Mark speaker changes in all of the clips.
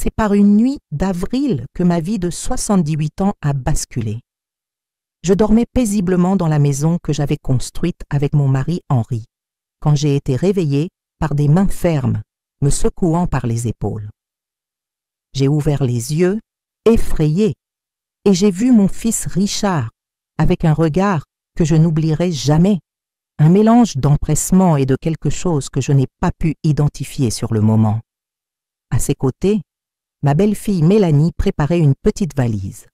Speaker 1: C'est par une nuit d'avril que ma vie de 78 ans a basculé. Je dormais paisiblement dans la maison que j'avais construite avec mon mari Henri, quand j'ai été réveillée par des mains fermes me secouant par les épaules. J'ai ouvert les yeux, effrayée, et j'ai vu mon fils Richard avec un regard que je n'oublierai jamais, un mélange d'empressement et de quelque chose que je n'ai pas pu identifier sur le moment. À ses côtés, ma belle-fille Mélanie préparait une petite valise.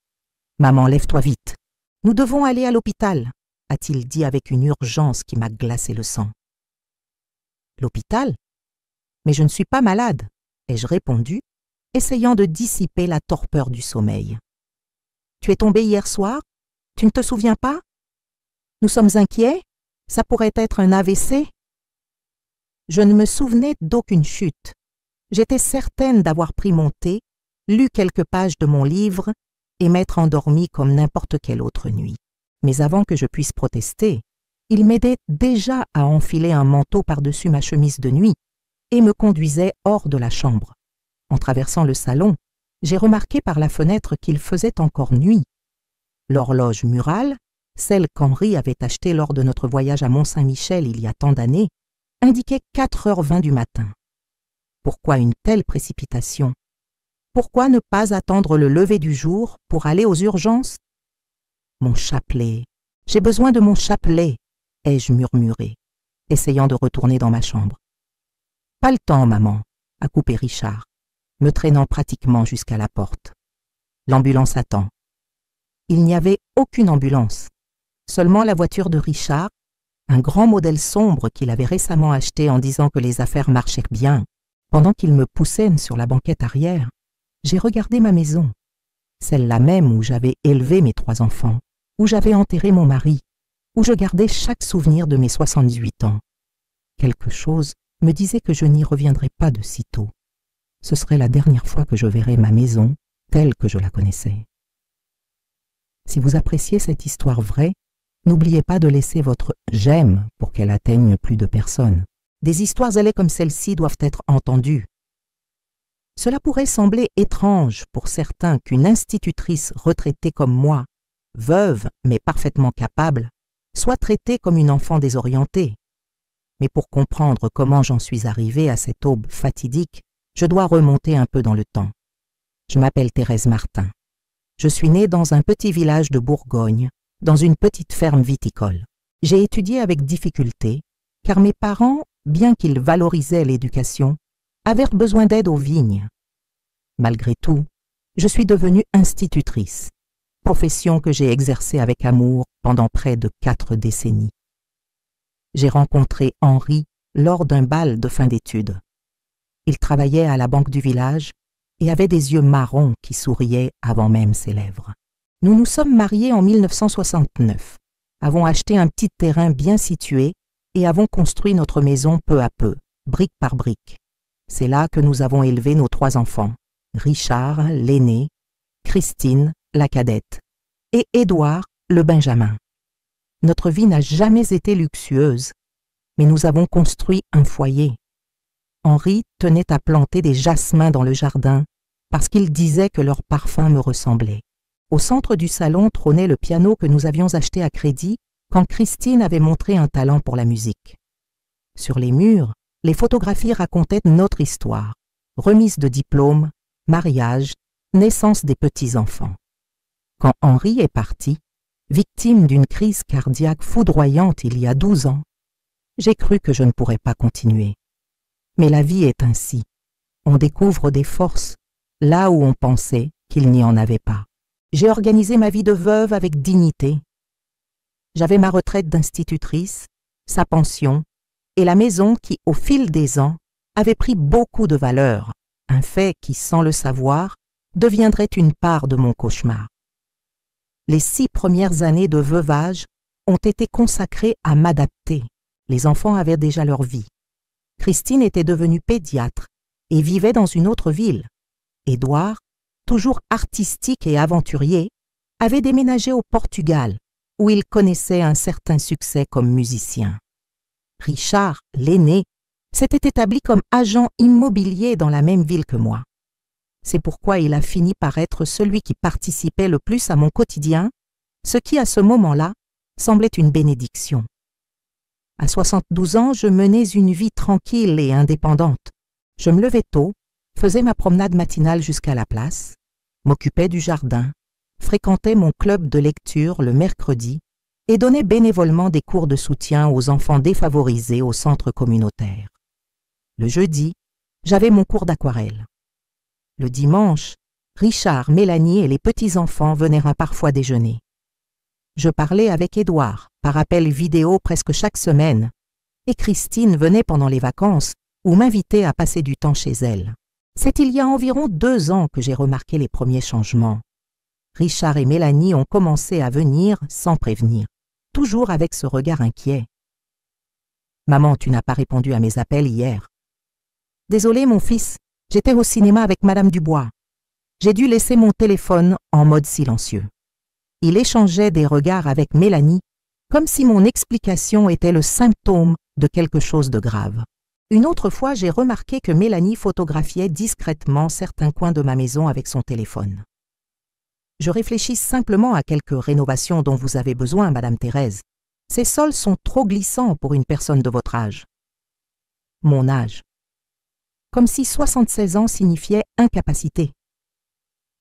Speaker 1: « Maman, lève-toi vite. Nous devons aller à l'hôpital, » a-t-il dit avec une urgence qui m'a glacé le sang. « L'hôpital ? Mais je ne suis pas malade, » ai-je répondu, essayant de dissiper la torpeur du sommeil. « Tu es tombée hier soir? Tu ne te souviens pas? Nous sommes inquiets? Ça pourrait être un AVC? » Je ne me souvenais d'aucune chute. J'étais certaine d'avoir pris mon thé, lu quelques pages de mon livre et m'être endormie comme n'importe quelle autre nuit. Mais avant que je puisse protester, il m'aidait déjà à enfiler un manteau par-dessus ma chemise de nuit et me conduisait hors de la chambre. En traversant le salon, j'ai remarqué par la fenêtre qu'il faisait encore nuit. L'horloge murale, celle qu'Henri avait achetée lors de notre voyage à Mont-Saint-Michel il y a tant d'années, indiquait 4h20 du matin. Pourquoi une telle précipitation? Pourquoi ne pas attendre le lever du jour pour aller aux urgences? Mon chapelet, j'ai besoin de mon chapelet, ai-je murmuré, essayant de retourner dans ma chambre. Pas le temps, maman, a coupé Richard, me traînant pratiquement jusqu'à la porte. L'ambulance attend. Il n'y avait aucune ambulance, seulement la voiture de Richard, un grand modèle sombre qu'il avait récemment acheté en disant que les affaires marchaient bien. Pendant qu'il me poussait sur la banquette arrière, j'ai regardé ma maison, celle-là même où j'avais élevé mes 3 enfants, où j'avais enterré mon mari, où je gardais chaque souvenir de mes 78 ans. Quelque chose me disait que je n'y reviendrais pas de sitôt. Ce serait la dernière fois que je verrais ma maison telle que je la connaissais. Si vous appréciez cette histoire vraie, n'oubliez pas de laisser votre « j'aime » pour qu'elle atteigne plus de personnes. Des histoires zélées comme celle-ci doivent être entendues. Cela pourrait sembler étrange pour certains qu'une institutrice retraitée comme moi, veuve mais parfaitement capable, soit traitée comme une enfant désorientée. Mais pour comprendre comment j'en suis arrivée à cette aube fatidique, je dois remonter un peu dans le temps. Je m'appelle Thérèse Martin. Je suis née dans un petit village de Bourgogne, dans une petite ferme viticole. J'ai étudié avec difficulté, car mes parents, bien qu'ils valorisaient l'éducation, avaient besoin d'aide aux vignes. Malgré tout, je suis devenue institutrice, profession que j'ai exercée avec amour pendant près de 4 décennies. J'ai rencontré Henri lors d'un bal de fin d'études. Il travaillait à la banque du village et avait des yeux marrons qui souriaient avant même ses lèvres. Nous nous sommes mariés en 1969, avons acheté un petit terrain bien situé et avons construit notre maison peu à peu, brique par brique. C'est là que nous avons élevé nos 3 enfants, Richard, l'aîné, Christine, la cadette, et Édouard, le benjamin. Notre vie n'a jamais été luxueuse, mais nous avons construit un foyer. Henri tenait à planter des jasmins dans le jardin parce qu'il disait que leur parfum me ressemblait. Au centre du salon trônait le piano que nous avions acheté à crédit quand Christine avait montré un talent pour la musique. Sur les murs, les photographies racontaient notre histoire, remise de diplôme, mariage, naissance des petits-enfants. Quand Henri est parti, victime d'une crise cardiaque foudroyante il y a 12 ans, j'ai cru que je ne pourrais pas continuer. Mais la vie est ainsi. On découvre des forces là où on pensait qu'il n'y en avait pas. J'ai organisé ma vie de veuve avec dignité. J'avais ma retraite d'institutrice, sa pension et la maison qui, au fil des ans, avait pris beaucoup de valeur, un fait qui, sans le savoir, deviendrait une part de mon cauchemar. Les 6 premières années de veuvage ont été consacrées à m'adapter. Les enfants avaient déjà leur vie. Christine était devenue pédiatre et vivait dans une autre ville. Édouard, toujours artistique et aventurier, avait déménagé au Portugal, où il connaissait un certain succès comme musicien. Richard, l'aîné, s'était établi comme agent immobilier dans la même ville que moi. C'est pourquoi il a fini par être celui qui participait le plus à mon quotidien, ce qui, à ce moment-là, semblait une bénédiction. À 72 ans, je menais une vie tranquille et indépendante. Je me levais tôt, faisais ma promenade matinale jusqu'à la place, m'occupais du jardin, fréquentais mon club de lecture le mercredi et donnais bénévolement des cours de soutien aux enfants défavorisés au centre communautaire. Le jeudi, j'avais mon cours d'aquarelle. Le dimanche, Richard, Mélanie et les petits-enfants venaient parfois déjeuner. Je parlais avec Édouard par appel vidéo presque chaque semaine et Christine venait pendant les vacances ou m'invitait à passer du temps chez elle. C'est il y a environ 2 ans que j'ai remarqué les premiers changements. Richard et Mélanie ont commencé à venir sans prévenir, toujours avec ce regard inquiet. « Maman, tu n'as pas répondu à mes appels hier. »« Désolé, mon fils, j'étais au cinéma avec Madame Dubois. J'ai dû laisser mon téléphone en mode silencieux. » Il échangeait des regards avec Mélanie, comme si mon explication était le symptôme de quelque chose de grave. Une autre fois, j'ai remarqué que Mélanie photographiait discrètement certains coins de ma maison avec son téléphone. Je réfléchis simplement à quelques rénovations dont vous avez besoin, Madame Thérèse. Ces sols sont trop glissants pour une personne de votre âge. Mon âge. Comme si 76 ans signifiait incapacité.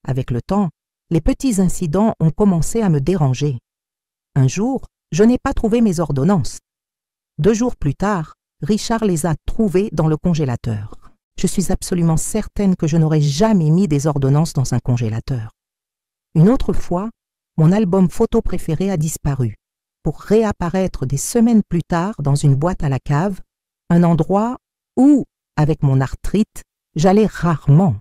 Speaker 1: Avec le temps, les petits incidents ont commencé à me déranger. Un jour, je n'ai pas trouvé mes ordonnances. 2 jours plus tard, Richard les a trouvées dans le congélateur. Je suis absolument certaine que je n'aurais jamais mis des ordonnances dans un congélateur. Une autre fois, mon album photo préféré a disparu, pour réapparaître des semaines plus tard dans une boîte à la cave, un endroit où, avec mon arthrite, j'allais rarement.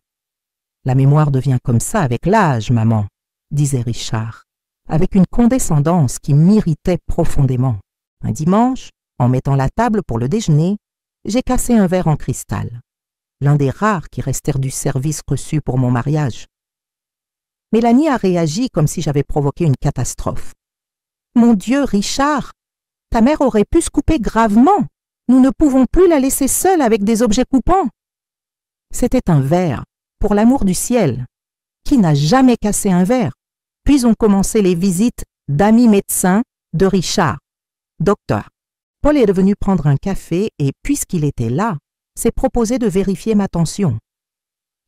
Speaker 1: « La mémoire devient comme ça avec l'âge, maman », disait Richard, avec une condescendance qui m'irritait profondément. Un dimanche, en mettant la table pour le déjeuner, j'ai cassé un verre en cristal, l'un des rares qui restèrent du service reçu pour mon mariage. Mélanie a réagi comme si j'avais provoqué une catastrophe. « Mon Dieu, Richard, ta mère aurait pu se couper gravement. Nous ne pouvons plus la laisser seule avec des objets coupants. » C'était un verre, pour l'amour du ciel. Qui n'a jamais cassé un verre? Puis ont commencé les visites d'amis médecins de Richard. Docteur. Paul est venu prendre un café et, puisqu'il était là, s'est proposé de vérifier ma tension.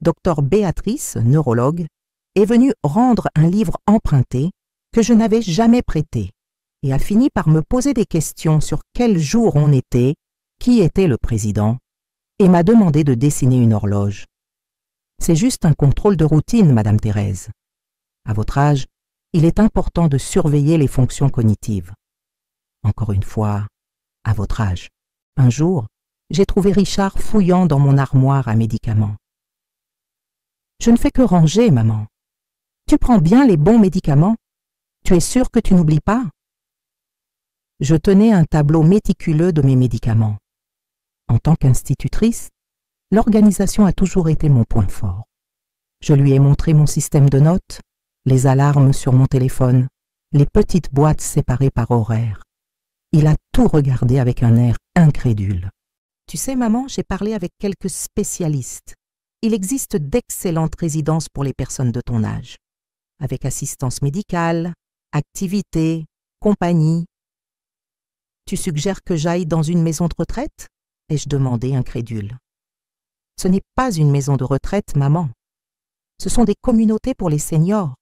Speaker 1: Docteur Béatrice, neurologue, est venue rendre un livre emprunté que je n'avais jamais prêté et a fini par me poser des questions sur quel jour on était, qui était le président, et m'a demandé de dessiner une horloge. C'est juste un contrôle de routine, Madame Thérèse. À votre âge, il est important de surveiller les fonctions cognitives. Encore une fois, à votre âge. Un jour, j'ai trouvé Richard fouillant dans mon armoire à médicaments. Je ne fais que ranger, maman. Tu prends bien les bons médicaments? Tu es sûre que tu n'oublies pas? Je tenais un tableau méticuleux de mes médicaments. En tant qu'institutrice, l'organisation a toujours été mon point fort. Je lui ai montré mon système de notes, les alarmes sur mon téléphone, les petites boîtes séparées par horaire. Il a tout regardé avec un air incrédule. Tu sais, maman, j'ai parlé avec quelques spécialistes. Il existe d'excellentes résidences pour les personnes de ton âge, avec assistance médicale, activités, compagnie. Tu suggères que j'aille dans une maison de retraite? Ai-je demandé incrédule. Ce n'est pas une maison de retraite, maman. Ce sont des communautés pour les seniors.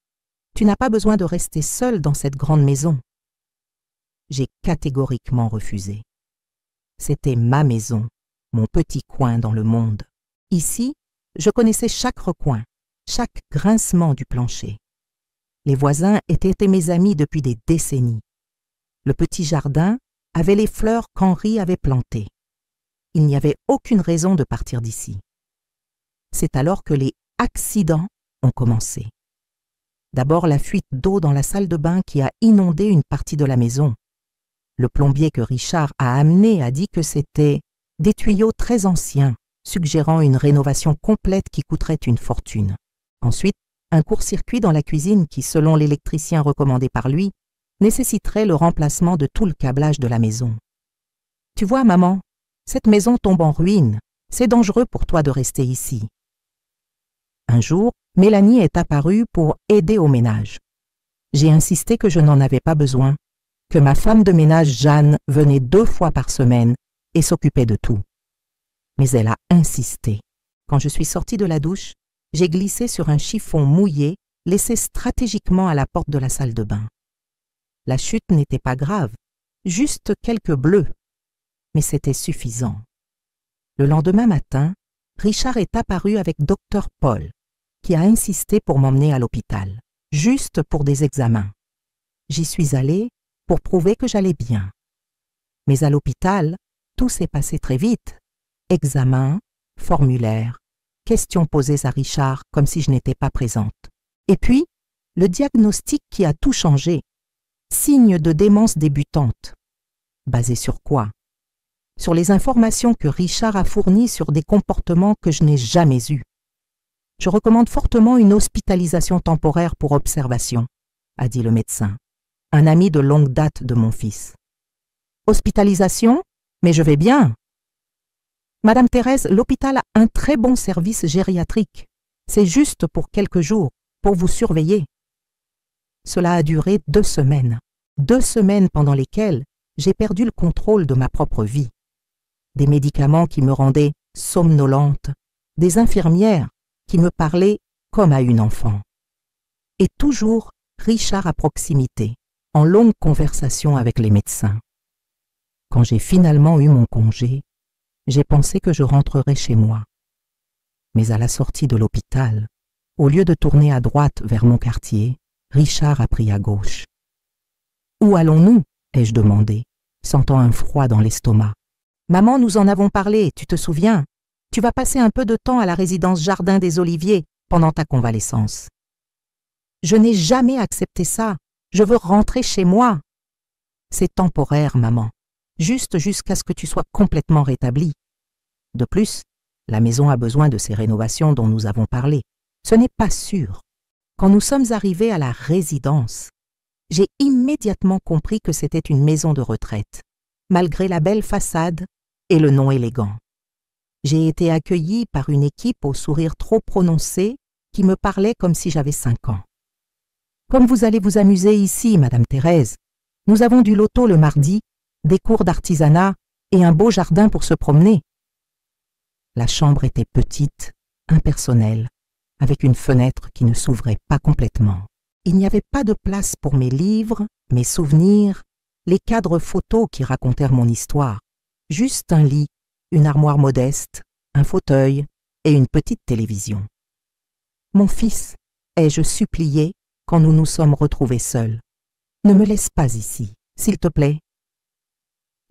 Speaker 1: Tu n'as pas besoin de rester seule dans cette grande maison. J'ai catégoriquement refusé. C'était ma maison, mon petit coin dans le monde. Ici, je connaissais chaque recoin, chaque grincement du plancher. Les voisins étaient mes amis depuis des décennies. Le petit jardin avait les fleurs qu'Henri avait plantées. Il n'y avait aucune raison de partir d'ici. C'est alors que les accidents ont commencé. D'abord la fuite d'eau dans la salle de bain qui a inondé une partie de la maison. Le plombier que Richard a amené a dit que c'était des tuyaux très anciens, suggérant une rénovation complète qui coûterait une fortune. Ensuite, un court-circuit dans la cuisine qui, selon l'électricien recommandé par lui, nécessiterait le remplacement de tout le câblage de la maison. « Tu vois, maman, cette maison tombe en ruine. C'est dangereux pour toi de rester ici. » Un jour, Mélanie est apparue pour aider au ménage. J'ai insisté que je n'en avais pas besoin, que ma femme de ménage Jeanne venait 2 fois par semaine et s'occupait de tout. Mais elle a insisté. Quand je suis sortie de la douche, j'ai glissé sur un chiffon mouillé laissé stratégiquement à la porte de la salle de bain. La chute n'était pas grave, juste quelques bleus, mais c'était suffisant. Le lendemain matin, Richard est apparu avec Dr Paul, qui a insisté pour m'emmener à l'hôpital, juste pour des examens. J'y suis allée pour prouver que j'allais bien. Mais à l'hôpital, tout s'est passé très vite. Examens, formulaires, questions posées à Richard comme si je n'étais pas présente. Et puis, le diagnostic qui a tout changé. Signe de démence débutante. Basé sur quoi? Sur les informations que Richard a fournies sur des comportements que je n'ai jamais eus. Je recommande fortement une hospitalisation temporaire pour observation, a dit le médecin, un ami de longue date de mon fils. Hospitalisation? Mais je vais bien. Madame Thérèse, l'hôpital a un très bon service gériatrique. C'est juste pour quelques jours, pour vous surveiller. Cela a duré 2 semaines. 2 semaines pendant lesquelles j'ai perdu le contrôle de ma propre vie. Des médicaments qui me rendaient somnolente, des infirmières qui me parlaient comme à une enfant. Et toujours Richard à proximité, en longue conversation avec les médecins. Quand j'ai finalement eu mon congé, j'ai pensé que je rentrerais chez moi. Mais à la sortie de l'hôpital, au lieu de tourner à droite vers mon quartier, Richard a pris à gauche. « Où allons-nous » ai-je demandé, sentant un froid dans l'estomac. « Maman, nous en avons parlé, tu te souviens? Tu vas passer un peu de temps à la résidence Jardin des Oliviers pendant ta convalescence. » « Je n'ai jamais accepté ça. Je veux rentrer chez moi. »« C'est temporaire, maman. Juste jusqu'à ce que tu sois complètement rétablie. De plus, la maison a besoin de ces rénovations dont nous avons parlé. Ce n'est pas sûr. » Quand nous sommes arrivés à la résidence, j'ai immédiatement compris que c'était une maison de retraite, malgré la belle façade et le nom élégant. J'ai été accueillie par une équipe au sourire trop prononcé qui me parlait comme si j'avais 5 ans. « Comme vous allez vous amuser ici, Madame Thérèse, nous avons du loto le mardi, des cours d'artisanat et un beau jardin pour se promener. » La chambre était petite, impersonnelle, avec une fenêtre qui ne s'ouvrait pas complètement. Il n'y avait pas de place pour mes livres, mes souvenirs, les cadres photos qui racontèrent mon histoire. Juste un lit, une armoire modeste, un fauteuil et une petite télévision. « Mon fils, ai-je supplié quand nous nous sommes retrouvés seuls. Ne me laisse pas ici, s'il te plaît. »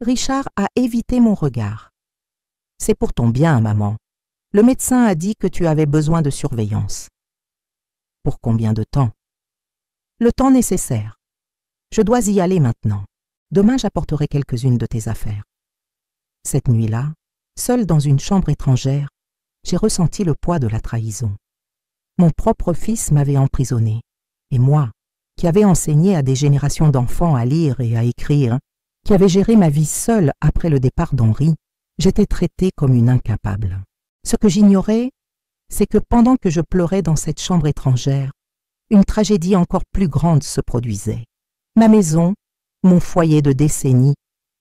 Speaker 1: Richard a évité mon regard. « C'est pour ton bien, maman. Le médecin a dit que tu avais besoin de surveillance. » « Pour combien de temps ? » ?»« Le temps nécessaire. Je dois y aller maintenant. Demain, j'apporterai quelques-unes de tes affaires. » Cette nuit-là, seule dans une chambre étrangère, j'ai ressenti le poids de la trahison. Mon propre fils m'avait emprisonné. Et moi, qui avais enseigné à des générations d'enfants à lire et à écrire, qui avais géré ma vie seule après le départ d'Henri, j'étais traitée comme une incapable. Ce que j'ignorais, c'est que pendant que je pleurais dans cette chambre étrangère, une tragédie encore plus grande se produisait. Ma maison, mon foyer de décennies,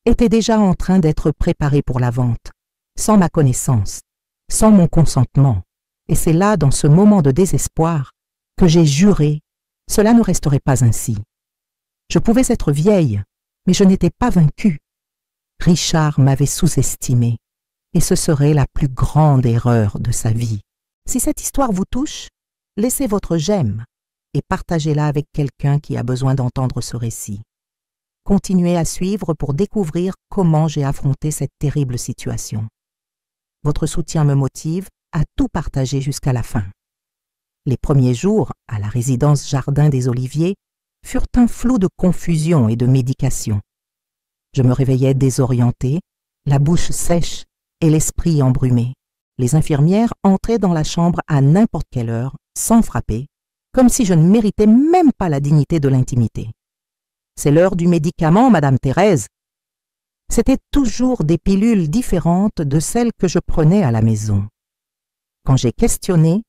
Speaker 1: était déjà en train d'être préparé pour la vente, sans ma connaissance, sans mon consentement. Et c'est là, dans ce moment de désespoir, que j'ai juré, cela ne resterait pas ainsi. Je pouvais être vieille, mais je n'étais pas vaincue. Richard m'avait sous-estimée, et ce serait la plus grande erreur de sa vie. Si cette histoire vous touche, laissez votre j'aime et partagez-la avec quelqu'un qui a besoin d'entendre ce récit. Continuez à suivre pour découvrir comment j'ai affronté cette terrible situation. Votre soutien me motive à tout partager jusqu'à la fin. Les premiers jours, à la résidence Jardin des Oliviers, furent un flot de confusion et de médication. Je me réveillais désorientée, la bouche sèche et l'esprit embrumé. Les infirmières entraient dans la chambre à n'importe quelle heure, sans frapper, comme si je ne méritais même pas la dignité de l'intimité. « C'est l'heure du médicament, Madame Thérèse. » C'étaient toujours des pilules différentes de celles que je prenais à la maison. Quand j'ai questionné,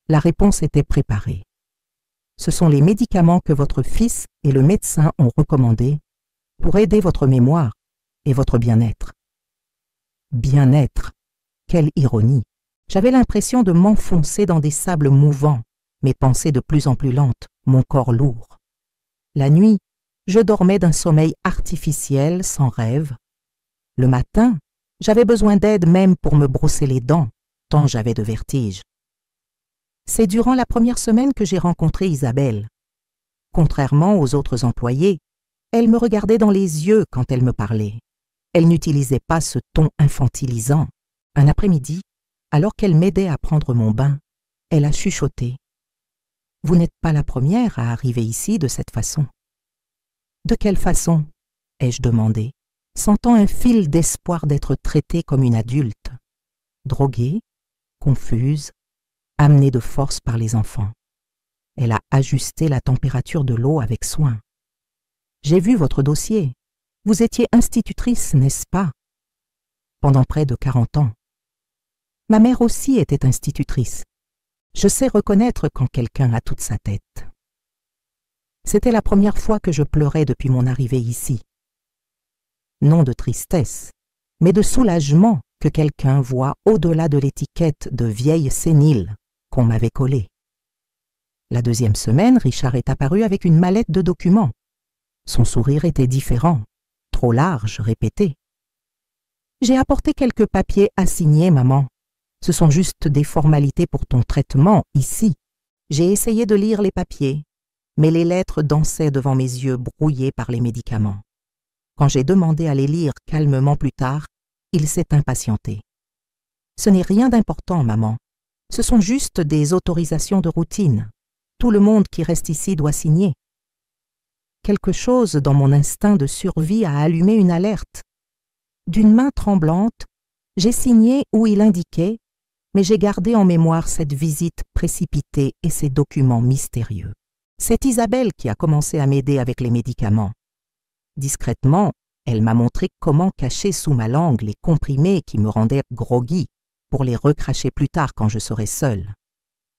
Speaker 1: La réponse était préparée. Ce sont les médicaments que votre fils et le médecin ont recommandés pour aider votre mémoire et votre bien-être. Bien-être, quelle ironie! J'avais l'impression de m'enfoncer dans des sables mouvants, mes pensées de plus en plus lentes, mon corps lourd. La nuit, je dormais d'un sommeil artificiel, sans rêve. Le matin, j'avais besoin d'aide même pour me brosser les dents, tant j'avais de vertige. C'est durant la première semaine que j'ai rencontré Isabelle. Contrairement aux autres employés, elle me regardait dans les yeux quand elle me parlait. Elle n'utilisait pas ce ton infantilisant. Un après-midi, alors qu'elle m'aidait à prendre mon bain, elle a chuchoté. « Vous n'êtes pas la première à arriver ici de cette façon. » « De quelle façon ?» ai-je demandé, sentant un fil d'espoir d'être traitée comme une adulte, droguée, confuse, amenée de force par les enfants. Elle a ajusté la température de l'eau avec soin. « J'ai vu votre dossier. Vous étiez institutrice, n'est-ce pas? Pendant près de 40 ans. Ma mère aussi était institutrice. Je sais reconnaître quand quelqu'un a toute sa tête. C'était la première fois que je pleurais depuis mon arrivée ici. Non de tristesse, mais de soulagement que quelqu'un voit au-delà de l'étiquette de vieille sénile qu'on m'avait collée. La deuxième semaine, Richard est apparu avec une mallette de documents. Son sourire était différent, trop large, répété. « J'ai apporté quelques papiers à signer, maman. Ce sont juste des formalités pour ton traitement, ici. » J'ai essayé de lire les papiers, mais les lettres dansaient devant mes yeux brouillés par les médicaments. Quand j'ai demandé à les lire calmement plus tard, il s'est impatienté. « Ce n'est rien d'important, maman. Ce sont juste des autorisations de routine. Tout le monde qui reste ici doit signer. » Quelque chose dans mon instinct de survie a allumé une alerte. D'une main tremblante, j'ai signé où il indiquait, mais j'ai gardé en mémoire cette visite précipitée et ces documents mystérieux. C'est Isabelle qui a commencé à m'aider avec les médicaments. Discrètement, elle m'a montré comment cacher sous ma langue les comprimés qui me rendaient groggy pour les recracher plus tard quand je serai seule.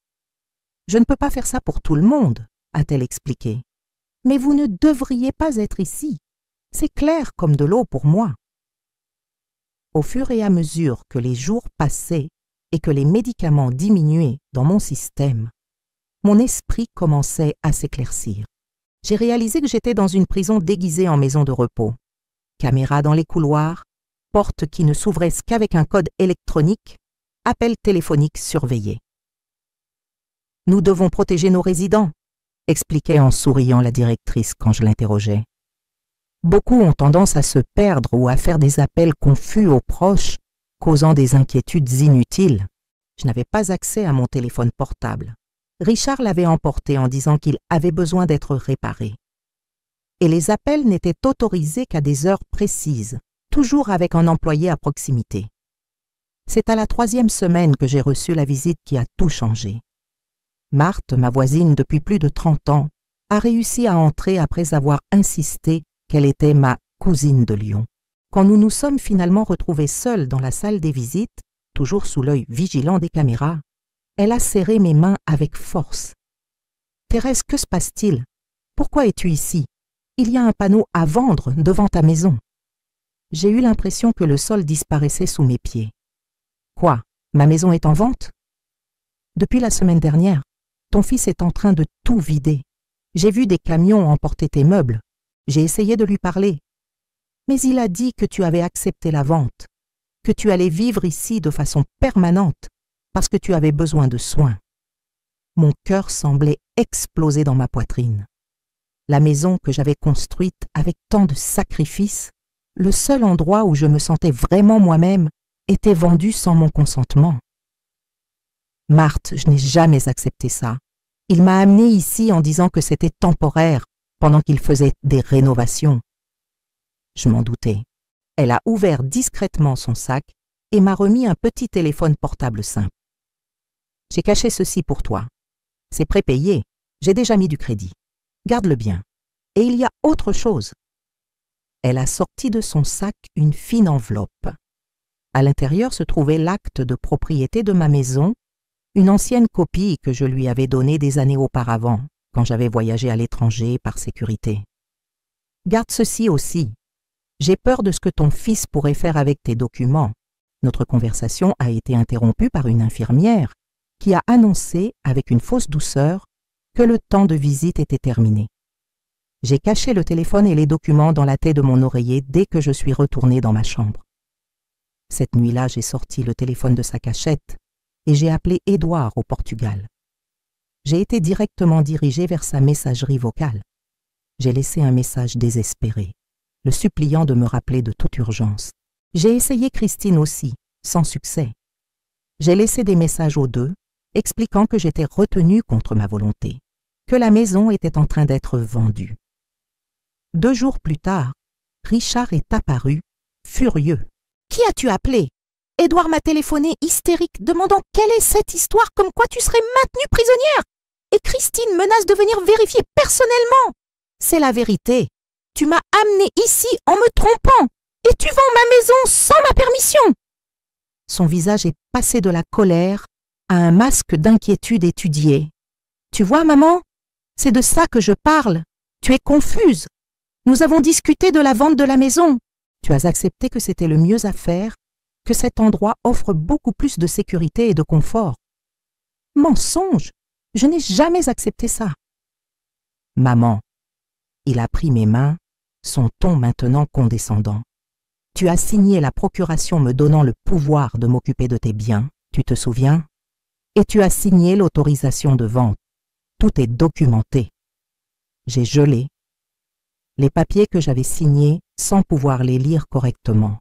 Speaker 1: « Je ne peux pas faire ça pour tout le monde, » a-t-elle expliqué. « Mais vous ne devriez pas être ici. C'est clair comme de l'eau pour moi. » Au fur et à mesure que les jours passaient et que les médicaments diminuaient dans mon système, mon esprit commençait à s'éclaircir. J'ai réalisé que j'étais dans une prison déguisée en maison de repos. Caméras dans les couloirs, portes qui ne s'ouvraient qu'avec un code électronique, appels téléphoniques surveillés. « Nous devons protéger nos résidents », expliquait en souriant la directrice quand je l'interrogeais. Beaucoup ont tendance à se perdre ou à faire des appels confus aux proches, causant des inquiétudes inutiles. Je n'avais pas accès à mon téléphone portable. Richard l'avait emporté en disant qu'il avait besoin d'être réparé. Et les appels n'étaient autorisés qu'à des heures précises, toujours avec un employé à proximité. C'est à la 3e semaine que j'ai reçu la visite qui a tout changé. Marthe, ma voisine depuis plus de 30 ans, a réussi à entrer après avoir insisté qu'elle était ma cousine de Lyon. Quand nous nous sommes finalement retrouvés seuls dans la salle des visites, toujours sous l'œil vigilant des caméras, elle a serré mes mains avec force. « Thérèse, que se passe-t-il? Pourquoi es-tu ici? Il y a un panneau à vendre devant ta maison. » J'ai eu l'impression que le sol disparaissait sous mes pieds. « Quoi? Ma maison est en vente? » « Depuis la semaine dernière, ton fils est en train de tout vider. J'ai vu des camions emporter tes meubles. J'ai essayé de lui parler. Mais il a dit que tu avais accepté la vente, que tu allais vivre ici de façon permanente parce que tu avais besoin de soins. » Mon cœur semblait exploser dans ma poitrine. La maison que j'avais construite avec tant de sacrifices, le seul endroit où je me sentais vraiment moi-même, était vendue sans mon consentement. « Marthe, je n'ai jamais accepté ça. Il m'a amenée ici en disant que c'était temporaire, pendant qu'il faisait des rénovations. » Je m'en doutais. Elle a ouvert discrètement son sac et m'a remis un petit téléphone portable simple. « J'ai caché ceci pour toi. C'est prépayé. J'ai déjà mis du crédit. Garde-le bien. Et il y a autre chose. » Elle a sorti de son sac une fine enveloppe. À l'intérieur se trouvait l'acte de propriété de ma maison, une ancienne copie que je lui avais donnée des années auparavant, quand j'avais voyagé à l'étranger par sécurité. Garde ceci aussi. J'ai peur de ce que ton fils pourrait faire avec tes documents. Notre conversation a été interrompue par une infirmière qui a annoncé, avec une fausse douceur, que le temps de visite était terminé. J'ai caché le téléphone et les documents dans la tête de mon oreiller dès que je suis retournée dans ma chambre. Cette nuit-là, j'ai sorti le téléphone de sa cachette et j'ai appelé Édouard au Portugal. J'ai été directement dirigée vers sa messagerie vocale. J'ai laissé un message désespéré, le suppliant de me rappeler de toute urgence. J'ai essayé Christine aussi, sans succès. J'ai laissé des messages aux deux, expliquant que j'étais retenue contre ma volonté, que la maison était en train d'être vendue. 2 jours plus tard, Richard est apparu, furieux. « Qui as-tu appelé ?» Édouard m'a téléphoné hystérique, demandant quelle est cette histoire, comme quoi tu serais maintenue prisonnière. Et Christine menace de venir vérifier personnellement. C'est la vérité. Tu m'as amenée ici en me trompant et tu vends ma maison sans ma permission. Son visage est passé de la colère à un masque d'inquiétude étudié. Tu vois, maman, c'est de ça que je parle. Tu es confuse. Nous avons discuté de la vente de la maison. Tu as accepté que c'était le mieux à faire, que cet endroit offre beaucoup plus de sécurité et de confort. Mensonge! Je n'ai jamais accepté ça. Maman, il a pris mes mains, son ton maintenant condescendant. Tu as signé la procuration me donnant le pouvoir de m'occuper de tes biens, tu te souviens? Et tu as signé l'autorisation de vente. Tout est documenté. J'ai gelé les papiers que j'avais signés sans pouvoir les lire correctement.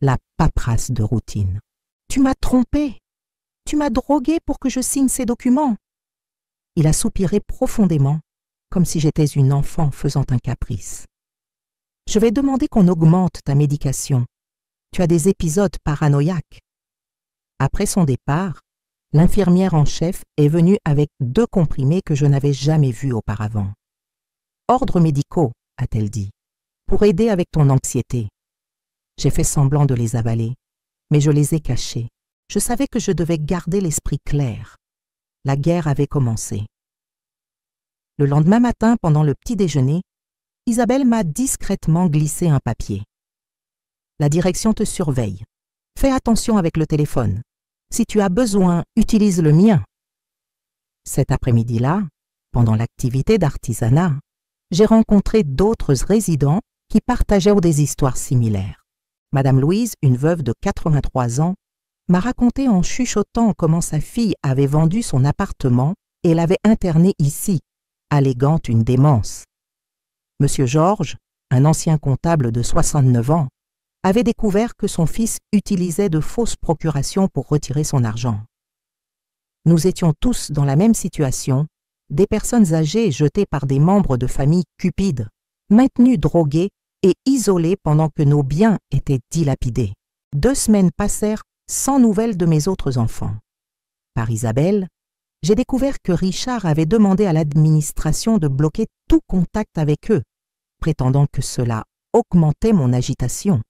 Speaker 1: La paperasse de routine. Tu m'as trompé. Tu m'as drogué pour que je signe ces documents. Il a soupiré profondément, comme si j'étais une enfant faisant un caprice. Je vais demander qu'on augmente ta médication. Tu as des épisodes paranoïaques. Après son départ, l'infirmière en chef est venue avec 2 comprimés que je n'avais jamais vus auparavant. Ordres médicaux, a-t-elle dit, pour aider avec ton anxiété. J'ai fait semblant de les avaler, mais je les ai cachés. Je savais que je devais garder l'esprit clair. La guerre avait commencé. Le lendemain matin, pendant le petit déjeuner, Isabelle m'a discrètement glissé un papier. La direction te surveille. Fais attention avec le téléphone. Si tu as besoin, utilise le mien. Cet après-midi-là, pendant l'activité d'artisanat, j'ai rencontré d'autres résidents qui partageaient des histoires similaires. Madame Louise, une veuve de 83 ans, m'a raconté en chuchotant comment sa fille avait vendu son appartement et l'avait internée ici, alléguant une démence. Monsieur Georges, un ancien comptable de 69 ans, avait découvert que son fils utilisait de fausses procurations pour retirer son argent. Nous étions tous dans la même situation, des personnes âgées jetées par des membres de familles cupides, maintenues droguées et isolées pendant que nos biens étaient dilapidés. 2 semaines passèrent sans nouvelles de mes autres enfants. Par Isabelle, j'ai découvert que Richard avait demandé à l'administration de bloquer tout contact avec eux, prétendant que cela augmentait mon agitation.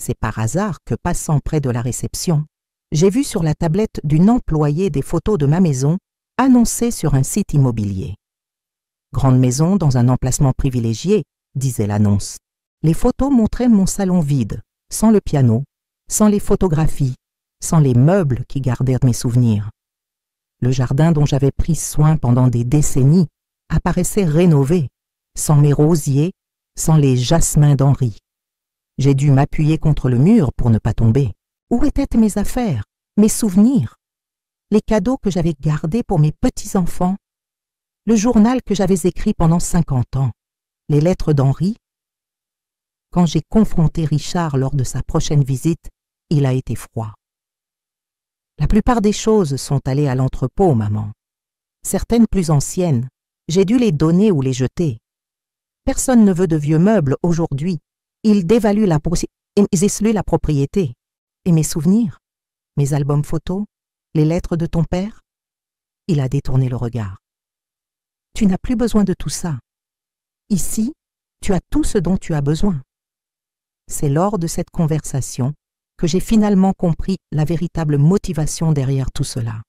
Speaker 1: C'est par hasard que, passant près de la réception, j'ai vu sur la tablette d'une employée des photos de ma maison annoncées sur un site immobilier. Grande maison dans un emplacement privilégié, disait l'annonce. Les photos montraient mon salon vide, sans le piano, sans les photographies, sans les meubles qui gardèrent mes souvenirs. Le jardin dont j'avais pris soin pendant des décennies apparaissait rénové, sans mes rosiers, sans les jasmins d'Henri. J'ai dû m'appuyer contre le mur pour ne pas tomber. Où étaient mes affaires, mes souvenirs, les cadeaux que j'avais gardés pour mes petits-enfants, le journal que j'avais écrit pendant 50 ans, les lettres d'Henri? Quand j'ai confronté Richard lors de sa prochaine visite, il a été froid. La plupart des choses sont allées à l'entrepôt, maman. Certaines plus anciennes, j'ai dû les donner ou les jeter. Personne ne veut de vieux meubles aujourd'hui. Ils dévaluent la propriété. Et mes souvenirs, mes albums photos, les lettres de ton père? Il a détourné le regard. Tu n'as plus besoin de tout ça. Ici, tu as tout ce dont tu as besoin. C'est lors de cette conversation que j'ai finalement compris la véritable motivation derrière tout cela.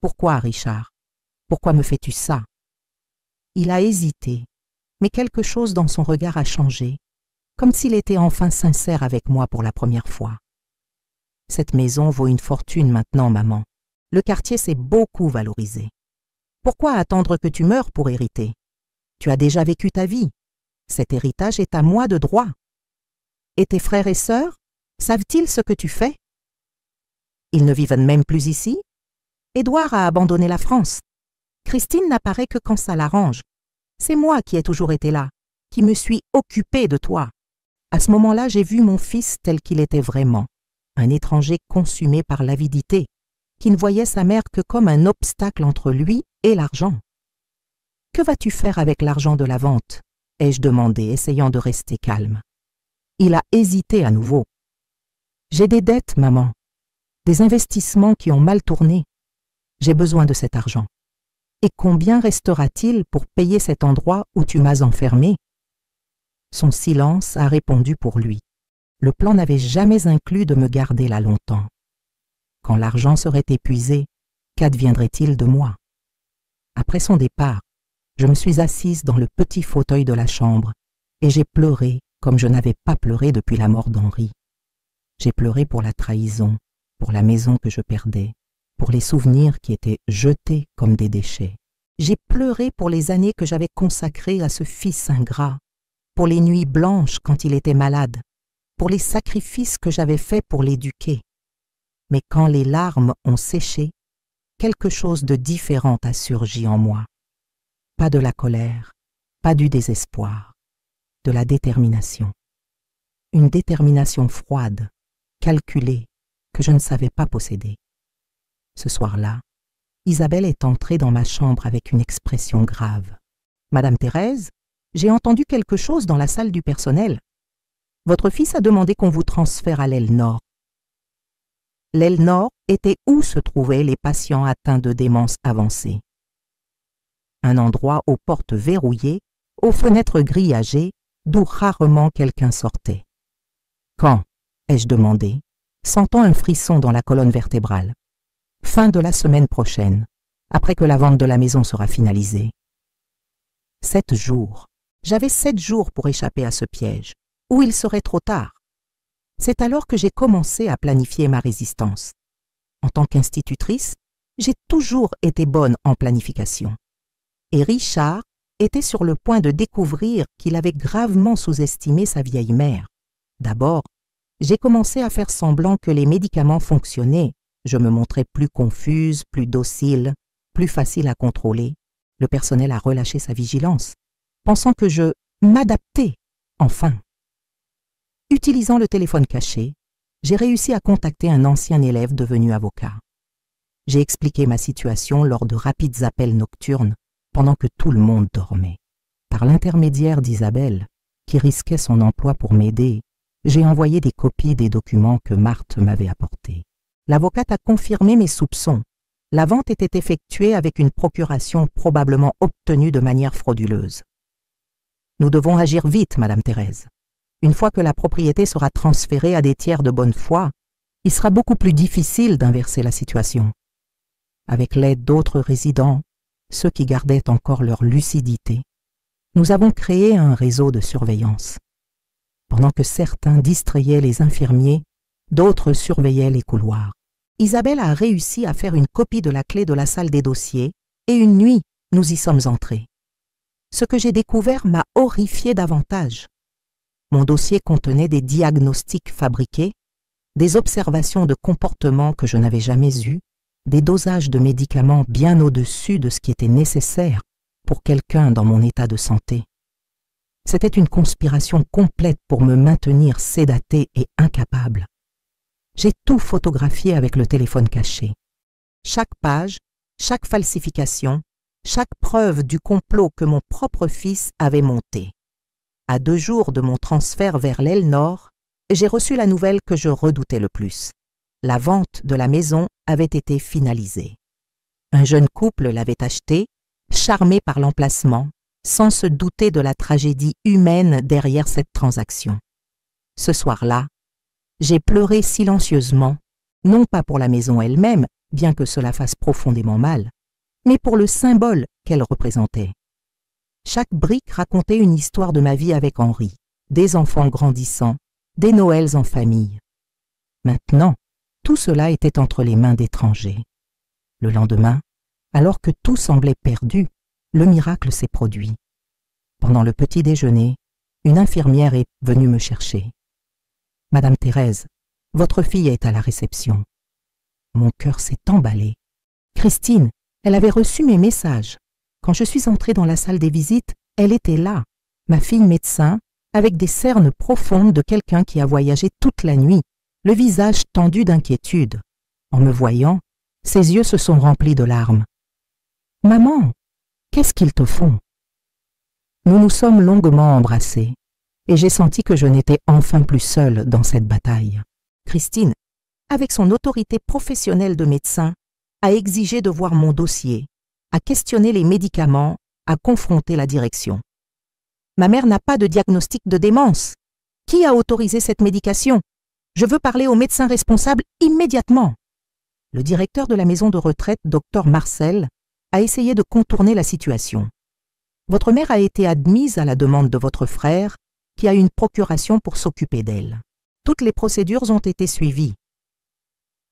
Speaker 1: Pourquoi, Richard? Pourquoi me fais-tu ça? Il a hésité, mais quelque chose dans son regard a changé, comme s'il était enfin sincère avec moi pour la première fois. Cette maison vaut une fortune maintenant, maman. Le quartier s'est beaucoup valorisé. Pourquoi attendre que tu meures pour hériter? Tu as déjà vécu ta vie. Cet héritage est à moi de droit. Et tes frères et sœurs, savent-ils ce que tu fais? Ils ne vivent même plus ici? Édouard a abandonné la France. Christine n'apparaît que quand ça l'arrange. C'est moi qui ai toujours été là, qui me suis occupée de toi. À ce moment-là, j'ai vu mon fils tel qu'il était vraiment, un étranger consumé par l'avidité, qui ne voyait sa mère que comme un obstacle entre lui et l'argent. « Que vas-tu faire avec l'argent de la vente ?» ai-je demandé, essayant de rester calme. Il a hésité à nouveau. « J'ai des dettes, maman, des investissements qui ont mal tourné. J'ai besoin de cet argent. Et combien restera-t-il pour payer cet endroit où tu m'as enfermé ?» Son silence a répondu pour lui. Le plan n'avait jamais inclus de me garder là longtemps. Quand l'argent serait épuisé, qu'adviendrait-il de moi? Après son départ, je me suis assise dans le petit fauteuil de la chambre et j'ai pleuré comme je n'avais pas pleuré depuis la mort d'Henri. J'ai pleuré pour la trahison, pour la maison que je perdais, pour les souvenirs qui étaient jetés comme des déchets. J'ai pleuré pour les années que j'avais consacrées à ce fils ingrat, pour les nuits blanches quand il était malade, pour les sacrifices que j'avais faits pour l'éduquer. Mais quand les larmes ont séché, quelque chose de différent a surgi en moi. Pas de la colère, pas du désespoir, de la détermination. Une détermination froide, calculée, que je ne savais pas posséder. Ce soir-là, Isabelle est entrée dans ma chambre avec une expression grave. « Madame Thérèse, j'ai entendu quelque chose dans la salle du personnel. Votre fils a demandé qu'on vous transfère à l'aile nord. » L'aile nord était où se trouvaient les patients atteints de démence avancée. Un endroit aux portes verrouillées, aux fenêtres grillagées, d'où rarement quelqu'un sortait. « Quand ?» ai-je demandé, sentant un frisson dans la colonne vertébrale. « Fin de la semaine prochaine, après que la vente de la maison sera finalisée. » 7 jours. J'avais 7 jours pour échapper à ce piège, ou il serait trop tard. C'est alors que j'ai commencé à planifier ma résistance. En tant qu'institutrice, j'ai toujours été bonne en planification. Et Richard était sur le point de découvrir qu'il avait gravement sous-estimé sa vieille mère. D'abord, j'ai commencé à faire semblant que les médicaments fonctionnaient. Je me montrais plus confuse, plus docile, plus facile à contrôler. Le personnel a relâché sa vigilance, pensant que je m'adaptais, enfin. Utilisant le téléphone caché, j'ai réussi à contacter un ancien élève devenu avocat. J'ai expliqué ma situation lors de rapides appels nocturnes pendant que tout le monde dormait. Par l'intermédiaire d'Isabelle, qui risquait son emploi pour m'aider, j'ai envoyé des copies des documents que Marthe m'avait apportés. L'avocate a confirmé mes soupçons. La vente était effectuée avec une procuration probablement obtenue de manière frauduleuse. Nous devons agir vite, Madame Thérèse. Une fois que la propriété sera transférée à des tiers de bonne foi, il sera beaucoup plus difficile d'inverser la situation. Avec l'aide d'autres résidents, ceux qui gardaient encore leur lucidité, nous avons créé un réseau de surveillance. Pendant que certains distrayaient les infirmiers, d'autres surveillaient les couloirs. Isabelle a réussi à faire une copie de la clé de la salle des dossiers et une nuit, nous y sommes entrés. Ce que j'ai découvert m'a horrifié davantage. Mon dossier contenait des diagnostics fabriqués, des observations de comportement que je n'avais jamais eues, des dosages de médicaments bien au-dessus de ce qui était nécessaire pour quelqu'un dans mon état de santé. C'était une conspiration complète pour me maintenir sédatée et incapable. J'ai tout photographié avec le téléphone caché. Chaque page, chaque falsification, chaque preuve du complot que mon propre fils avait monté. À 2 jours de mon transfert vers l'aile nord, j'ai reçu la nouvelle que je redoutais le plus. La vente de la maison avait été finalisée. Un jeune couple l'avait achetée, charmé par l'emplacement, sans se douter de la tragédie humaine derrière cette transaction. Ce soir-là, j'ai pleuré silencieusement, non pas pour la maison elle-même, bien que cela fasse profondément mal, mais pour le symbole qu'elle représentait. Chaque brique racontait une histoire de ma vie avec Henri, des enfants grandissants, des Noëls en famille. Maintenant, tout cela était entre les mains d'étrangers. Le lendemain, alors que tout semblait perdu, le miracle s'est produit. Pendant le petit déjeuner, une infirmière est venue me chercher. « Madame Thérèse, votre fille est à la réception. » Mon cœur s'est emballé. Christine, elle avait reçu mes messages. Quand je suis entrée dans la salle des visites, elle était là, ma fille médecin, avec des cernes profondes de quelqu'un qui a voyagé toute la nuit, le visage tendu d'inquiétude. En me voyant, ses yeux se sont remplis de larmes. « Maman, qu'est-ce qu'ils te font ?» Nous nous sommes longuement embrassés, et j'ai senti que je n'étais enfin plus seule dans cette bataille. Christine, avec son autorité professionnelle de médecin, a exigé de voir mon dossier, a questionné les médicaments, a confronté la direction. Ma mère n'a pas de diagnostic de démence. Qui a autorisé cette médication? Je veux parler au médecin responsable immédiatement. Le directeur de la maison de retraite, Dr Marcel, a essayé de contourner la situation. Votre mère a été admise à la demande de votre frère, qui a une procuration pour s'occuper d'elle. Toutes les procédures ont été suivies.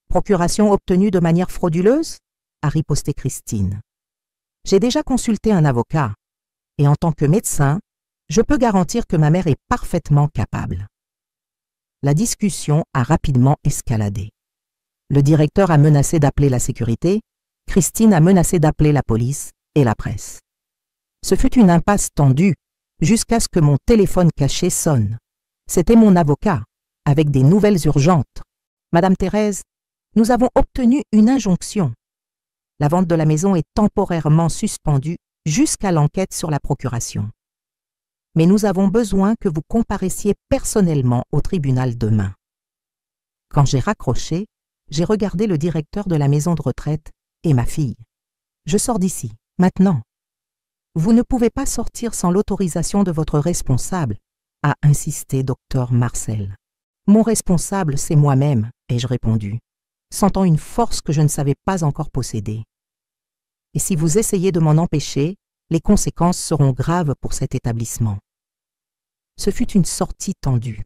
Speaker 1: Procuration obtenue de manière frauduleuse? A riposté Christine. J'ai déjà consulté un avocat, et en tant que médecin, je peux garantir que ma mère est parfaitement capable. La discussion a rapidement escaladé. Le directeur a menacé d'appeler la sécurité, Christine a menacé d'appeler la police et la presse. Ce fut une impasse tendue jusqu'à ce que mon téléphone caché sonne. C'était mon avocat, avec des nouvelles urgentes. « Madame Thérèse, nous avons obtenu une injonction. La vente de la maison est temporairement suspendue jusqu'à l'enquête sur la procuration. Mais nous avons besoin que vous comparaissiez personnellement au tribunal demain. » Quand j'ai raccroché, j'ai regardé le directeur de la maison de retraite et ma fille. « Je sors d'ici, maintenant. » « Vous ne pouvez pas sortir sans l'autorisation de votre responsable, » a insisté Dr Marcel. « Mon responsable, c'est moi-même, » ai-je répondu, sentant une force que je ne savais pas encore posséder. « Et si vous essayez de m'en empêcher, les conséquences seront graves pour cet établissement. » Ce fut une sortie tendue.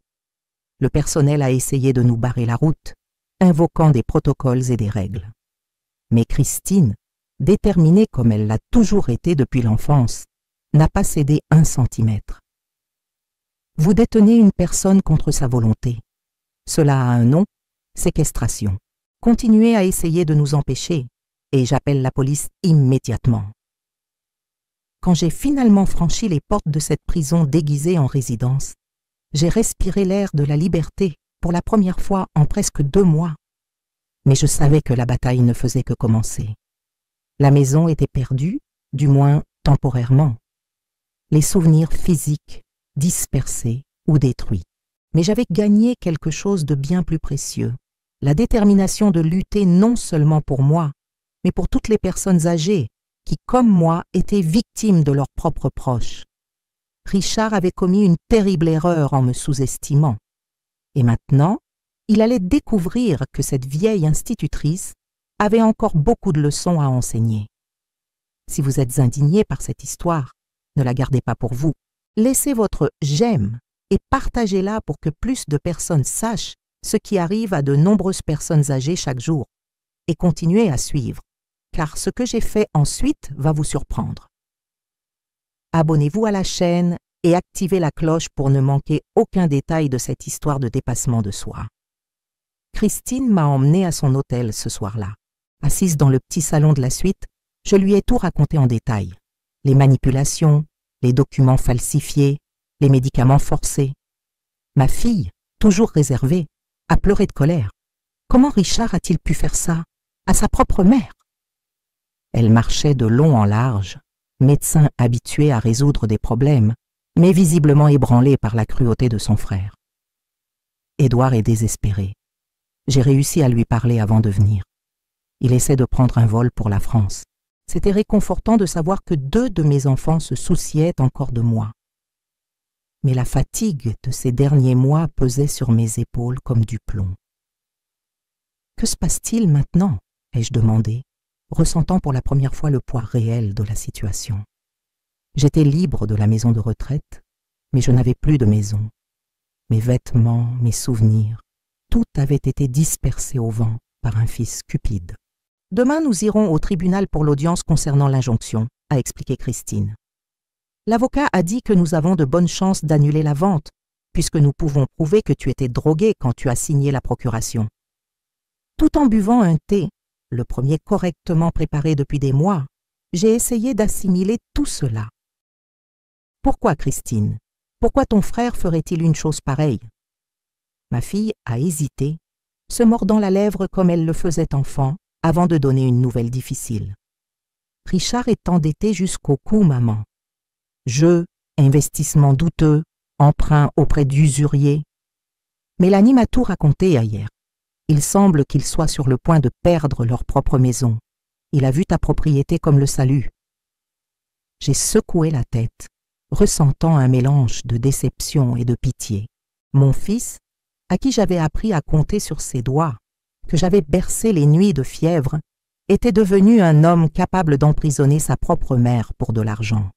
Speaker 1: Le personnel a essayé de nous barrer la route, invoquant des protocoles et des règles. Mais Christine, déterminée comme elle l'a toujours été depuis l'enfance, n'a pas cédé un centimètre. Vous détenez une personne contre sa volonté. Cela a un nom, séquestration. Continuez à essayer de nous empêcher, et j'appelle la police immédiatement. Quand j'ai finalement franchi les portes de cette prison déguisée en résidence, j'ai respiré l'air de la liberté pour la première fois en presque 2 mois. Mais je savais que la bataille ne faisait que commencer. La maison était perdue, du moins temporairement. Les souvenirs physiques dispersés ou détruits. Mais j'avais gagné quelque chose de bien plus précieux, la détermination de lutter non seulement pour moi, mais pour toutes les personnes âgées qui, comme moi, étaient victimes de leurs propres proches. Richard avait commis une terrible erreur en me sous-estimant. Et maintenant, il allait découvrir que cette vieille institutrice avait encore beaucoup de leçons à enseigner. Si vous êtes indigné par cette histoire, ne la gardez pas pour vous. Laissez votre « j'aime » et partagez-la pour que plus de personnes sachent ce qui arrive à de nombreuses personnes âgées chaque jour. Et continuez à suivre, car ce que j'ai fait ensuite va vous surprendre. Abonnez-vous à la chaîne et activez la cloche pour ne manquer aucun détail de cette histoire de dépassement de soi. Christine m'a emmenée à son hôtel ce soir-là. Assise dans le petit salon de la suite, je lui ai tout raconté en détail. Les manipulations, les documents falsifiés, les médicaments forcés. Ma fille, toujours réservée, a pleuré de colère. Comment Richard a-t-il pu faire ça à sa propre mère? Elle marchait de long en large, médecin habitué à résoudre des problèmes, mais visiblement ébranlé par la cruauté de son frère. Édouard est désespéré. J'ai réussi à lui parler avant de venir. Il essaie de prendre un vol pour la France. C'était réconfortant de savoir que 2 de mes enfants se souciaient encore de moi. Mais la fatigue de ces derniers mois pesait sur mes épaules comme du plomb. Que se passe-t-il maintenant? ai-je demandé, ressentant pour la première fois le poids réel de la situation. J'étais libre de la maison de retraite, mais je n'avais plus de maison. Mes vêtements, mes souvenirs, tout avait été dispersé au vent par un fils cupide. « Demain, nous irons au tribunal pour l'audience concernant l'injonction », a expliqué Christine. « L'avocat a dit que nous avons de bonnes chances d'annuler la vente, puisque nous pouvons prouver que tu étais drogué quand tu as signé la procuration. » Tout en buvant un thé, le premier correctement préparé depuis des mois, j'ai essayé d'assimiler tout cela. « Pourquoi, Christine? Pourquoi ton frère ferait-il une chose pareille ?» Ma fille a hésité, se mordant la lèvre comme elle le faisait enfant, avant de donner une nouvelle difficile. « Richard est endetté jusqu'au cou, maman. Jeux, investissements douteux, emprunts auprès d'usuriers. Mélanie m'a tout raconté hier. Il semble qu'il soit sur le point de perdre leur propre maison. Il a vu ta propriété comme le salut. » J'ai secoué la tête, ressentant un mélange de déception et de pitié. Mon fils, à qui j'avais appris à compter sur ses doigts, que j'avais bercé les nuits de fièvre, était devenu un homme capable d'emprisonner sa propre mère pour de l'argent.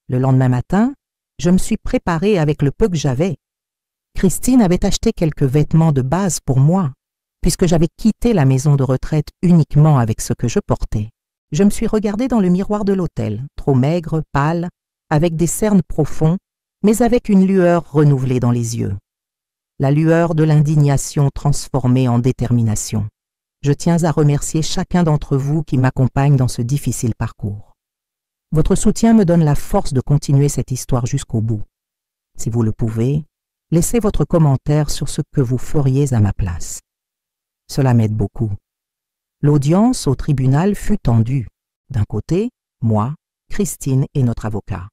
Speaker 1: Le lendemain matin, je me suis préparée avec le peu que j'avais. Christine avait acheté quelques vêtements de base pour moi, puisque j'avais quitté la maison de retraite uniquement avec ce que je portais. Je me suis regardée dans le miroir de l'hôtel, trop maigre, pâle, avec des cernes profonds, mais avec une lueur renouvelée dans les yeux. La lueur de l'indignation transformée en détermination. Je tiens à remercier chacun d'entre vous qui m'accompagne dans ce difficile parcours. Votre soutien me donne la force de continuer cette histoire jusqu'au bout. Si vous le pouvez, laissez votre commentaire sur ce que vous feriez à ma place. Cela m'aide beaucoup. L'audience au tribunal fut tendue. D'un côté, moi, Christine et notre avocat.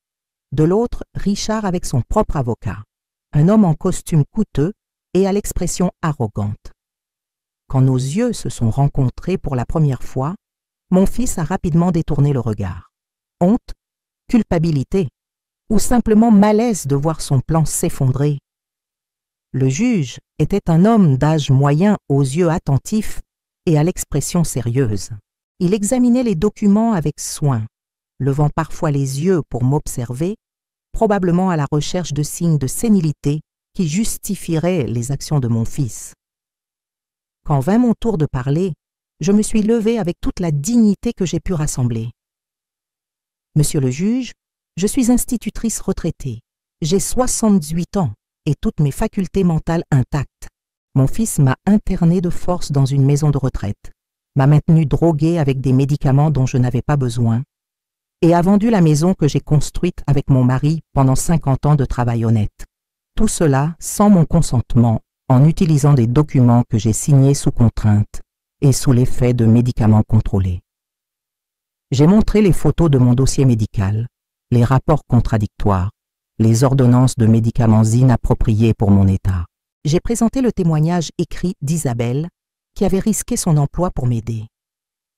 Speaker 1: De l'autre, Richard avec son propre avocat, un homme en costume coûteux et à l'expression arrogante. Quand nos yeux se sont rencontrés pour la première fois, mon fils a rapidement détourné le regard. Honte, culpabilité, ou simplement malaise de voir son plan s'effondrer. Le juge était un homme d'âge moyen aux yeux attentifs et à l'expression sérieuse. Il examinait les documents avec soin, levant parfois les yeux pour m'observer, probablement à la recherche de signes de sénilité qui justifieraient les actions de mon fils. Quand vint mon tour de parler, je me suis levée avec toute la dignité que j'ai pu rassembler. « Monsieur le juge, je suis institutrice retraitée. J'ai 78 ans et toutes mes facultés mentales intactes. Mon fils m'a internée de force dans une maison de retraite, m'a maintenue droguée avec des médicaments dont je n'avais pas besoin et a vendu la maison que j'ai construite avec mon mari pendant 50 ans de travail honnête. Tout cela sans mon consentement, en utilisant des documents que j'ai signés sous contrainte et sous l'effet de médicaments contrôlés. J'ai montré les photos de mon dossier médical, les rapports contradictoires, les ordonnances de médicaments inappropriés pour mon état. J'ai présenté le témoignage écrit d'Isabelle, qui avait risqué son emploi pour m'aider.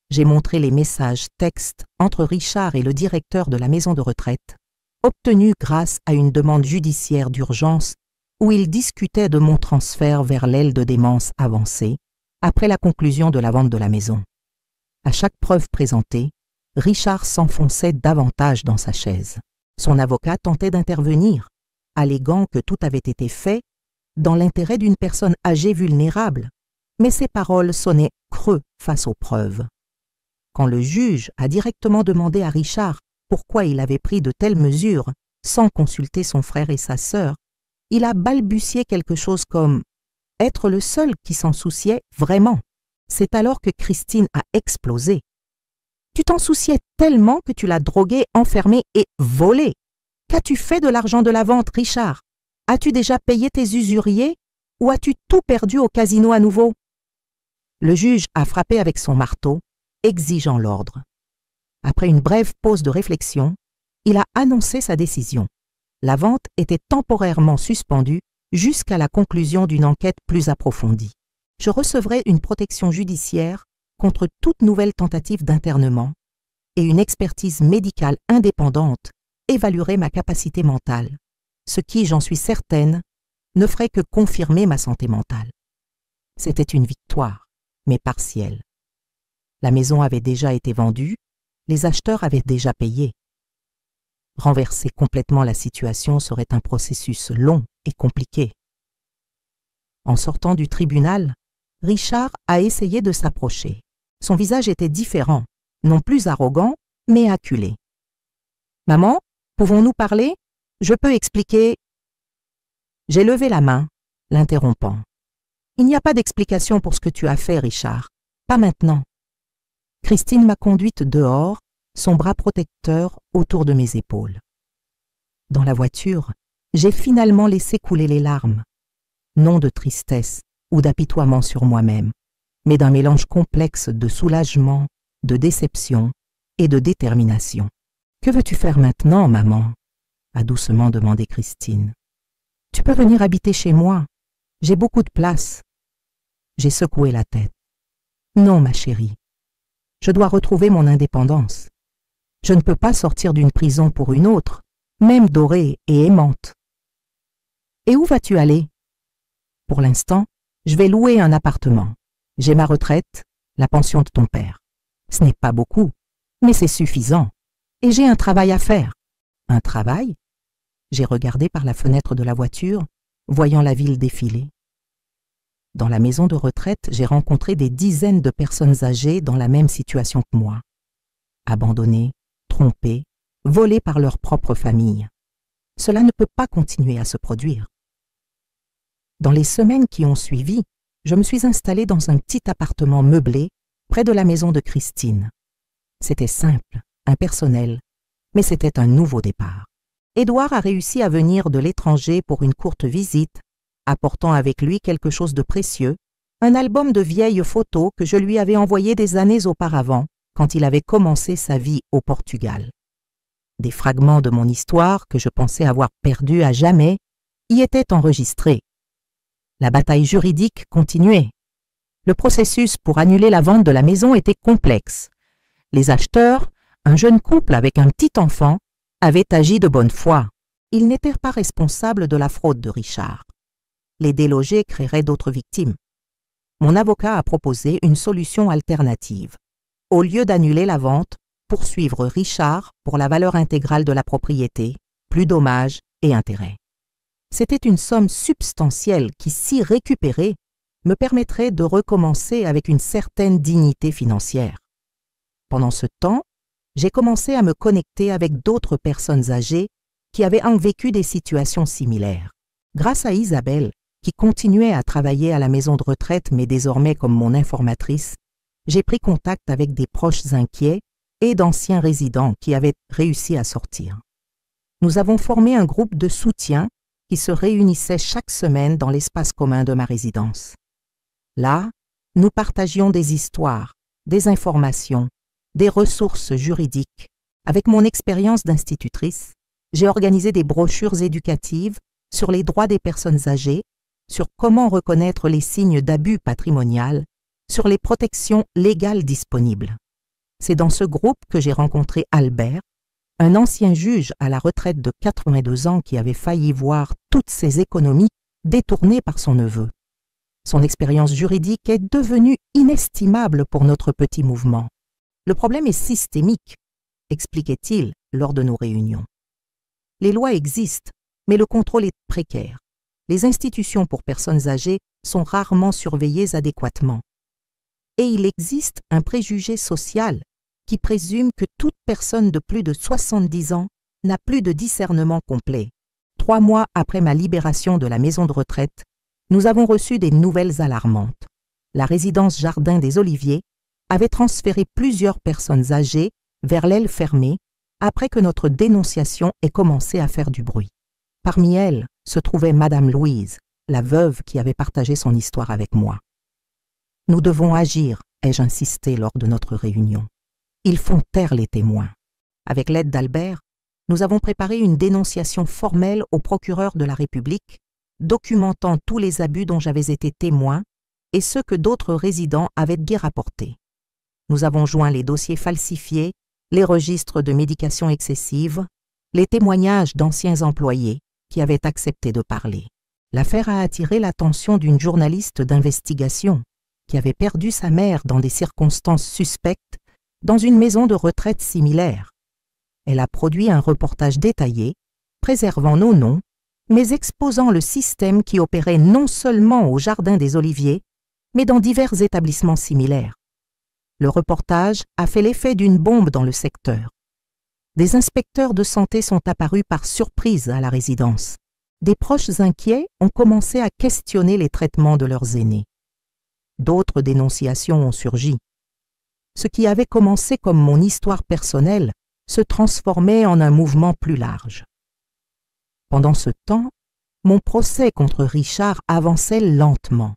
Speaker 1: J'ai montré les messages textes entre Richard et le directeur de la maison de retraite, obtenus grâce à une demande judiciaire d'urgence où ils discutaient de mon transfert vers l'aile de démence avancée après la conclusion de la vente de la maison. À chaque preuve présentée, Richard s'enfonçait davantage dans sa chaise. Son avocat tentait d'intervenir, alléguant que tout avait été fait dans l'intérêt d'une personne âgée vulnérable, mais ses paroles sonnaient creux face aux preuves. Quand le juge a directement demandé à Richard pourquoi il avait pris de telles mesures sans consulter son frère et sa sœur, il a balbutié quelque chose comme « être le seul qui s'en souciait vraiment ». C'est alors que Christine a explosé. « Tu t'en souciais tellement que tu l'as drogué, enfermé et volé. Qu'as-tu fait de l'argent de la vente, Richard? As-tu déjà payé tes usuriers ou as-tu tout perdu au casino à nouveau ?» Le juge a frappé avec son marteau, exigeant l'ordre. Après une brève pause de réflexion, il a annoncé sa décision. La vente était temporairement suspendue jusqu'à la conclusion d'une enquête plus approfondie. Je recevrai une protection judiciaire contre toute nouvelle tentative d'internement et une expertise médicale indépendante évaluerait ma capacité mentale, ce qui, j'en suis certaine, ne ferait que confirmer ma santé mentale. C'était une victoire, mais partielle. La maison avait déjà été vendue, les acheteurs avaient déjà payé. Renverser complètement la situation serait un processus long et compliqué. En sortant du tribunal, Richard a essayé de s'approcher. Son visage était différent, non plus arrogant, mais acculé. « Maman, pouvons-nous parler? Je peux expliquer… » J'ai levé la main, l'interrompant. « Il n'y a pas d'explication pour ce que tu as fait, Richard. Pas maintenant. » Christine m'a conduite dehors, son bras protecteur autour de mes épaules. Dans la voiture, j'ai finalement laissé couler les larmes, non de tristesse ou d'apitoiement sur moi-même, mais d'un mélange complexe de soulagement, de déception et de détermination. « Que veux-tu faire maintenant, maman ?» a doucement demandé Christine. « Tu peux venir habiter chez moi. J'ai beaucoup de place. » J'ai secoué la tête. « Non, ma chérie. Je dois retrouver mon indépendance. Je ne peux pas sortir d'une prison pour une autre, même dorée et aimante. »« Et où vas-tu aller ?»« Pour l'instant, je vais louer un appartement. J'ai ma retraite, la pension de ton père. Ce n'est pas beaucoup, mais c'est suffisant. Et j'ai un travail à faire. »« Un travail ?» J'ai regardé par la fenêtre de la voiture, voyant la ville défiler. Dans la maison de retraite, j'ai rencontré des dizaines de personnes âgées dans la même situation que moi. Abandonnées, trompées, volées par leur propre famille. Cela ne peut pas continuer à se produire. Dans les semaines qui ont suivi, je me suis installée dans un petit appartement meublé près de la maison de Christine. C'était simple, impersonnel, mais c'était un nouveau départ. Édouard a réussi à venir de l'étranger pour une courte visite, apportant avec lui quelque chose de précieux, un album de vieilles photos que je lui avais envoyé des années auparavant, quand il avait commencé sa vie au Portugal. Des fragments de mon histoire que je pensais avoir perdus à jamais y étaient enregistrés. La bataille juridique continuait. Le processus pour annuler la vente de la maison était complexe. Les acheteurs, un jeune couple avec un petit enfant, avaient agi de bonne foi. Ils n'étaient pas responsables de la fraude de Richard. Les délogés créeraient d'autres victimes. Mon avocat a proposé une solution alternative. Au lieu d'annuler la vente, poursuivre Richard pour la valeur intégrale de la propriété, plus dommages et intérêts. C'était une somme substantielle qui, si récupérée, me permettrait de recommencer avec une certaine dignité financière. Pendant ce temps, j'ai commencé à me connecter avec d'autres personnes âgées qui avaient vécu des situations similaires. Grâce à Isabelle, qui continuait à travailler à la maison de retraite mais désormais comme mon informatrice, j'ai pris contact avec des proches inquiets et d'anciens résidents qui avaient réussi à sortir. Nous avons formé un groupe de soutien qui se réunissait chaque semaine dans l'espace commun de ma résidence. Là, nous partagions des histoires, des informations, des ressources juridiques. Avec mon expérience d'institutrice, j'ai organisé des brochures éducatives sur les droits des personnes âgées, sur comment reconnaître les signes d'abus patrimonial, sur les protections légales disponibles. C'est dans ce groupe que j'ai rencontré Albert, un ancien juge à la retraite de 82 ans qui avait failli voir toutes ses économies détournées par son neveu. Son expérience juridique est devenue inestimable pour notre petit mouvement. Le problème est systémique, expliquait-il lors de nos réunions. Les lois existent, mais le contrôle est précaire. Les institutions pour personnes âgées sont rarement surveillées adéquatement. Et il existe un préjugé social qui présume que toute personne de plus de 70 ans n'a plus de discernement complet. 3 mois après ma libération de la maison de retraite, nous avons reçu des nouvelles alarmantes. La résidence Jardin des Oliviers avait transféré plusieurs personnes âgées vers l'aile fermée après que notre dénonciation ait commencé à faire du bruit. Parmi elles se trouvait Madame Louise, la veuve qui avait partagé son histoire avec moi. « Nous devons agir », ai-je insisté lors de notre réunion. « Ils font taire les témoins. » Avec l'aide d'Albert, nous avons préparé une dénonciation formelle au procureur de la République, documentant tous les abus dont j'avais été témoin et ceux que d'autres résidents avaient rapportés. Nous avons joint les dossiers falsifiés, les registres de médication excessive, les témoignages d'anciens employés qui avaient accepté de parler. L'affaire a attiré l'attention d'une journaliste d'investigation qui avait perdu sa mère dans des circonstances suspectes dans une maison de retraite similaire. Elle a produit un reportage détaillé, préservant nos noms, mais exposant le système qui opérait non seulement au Jardin des Oliviers, mais dans divers établissements similaires. Le reportage a fait l'effet d'une bombe dans le secteur. Des inspecteurs de santé sont apparus par surprise à la résidence. Des proches inquiets ont commencé à questionner les traitements de leurs aînés. D'autres dénonciations ont surgi. Ce qui avait commencé comme mon histoire personnelle se transformait en un mouvement plus large. Pendant ce temps, mon procès contre Richard avançait lentement.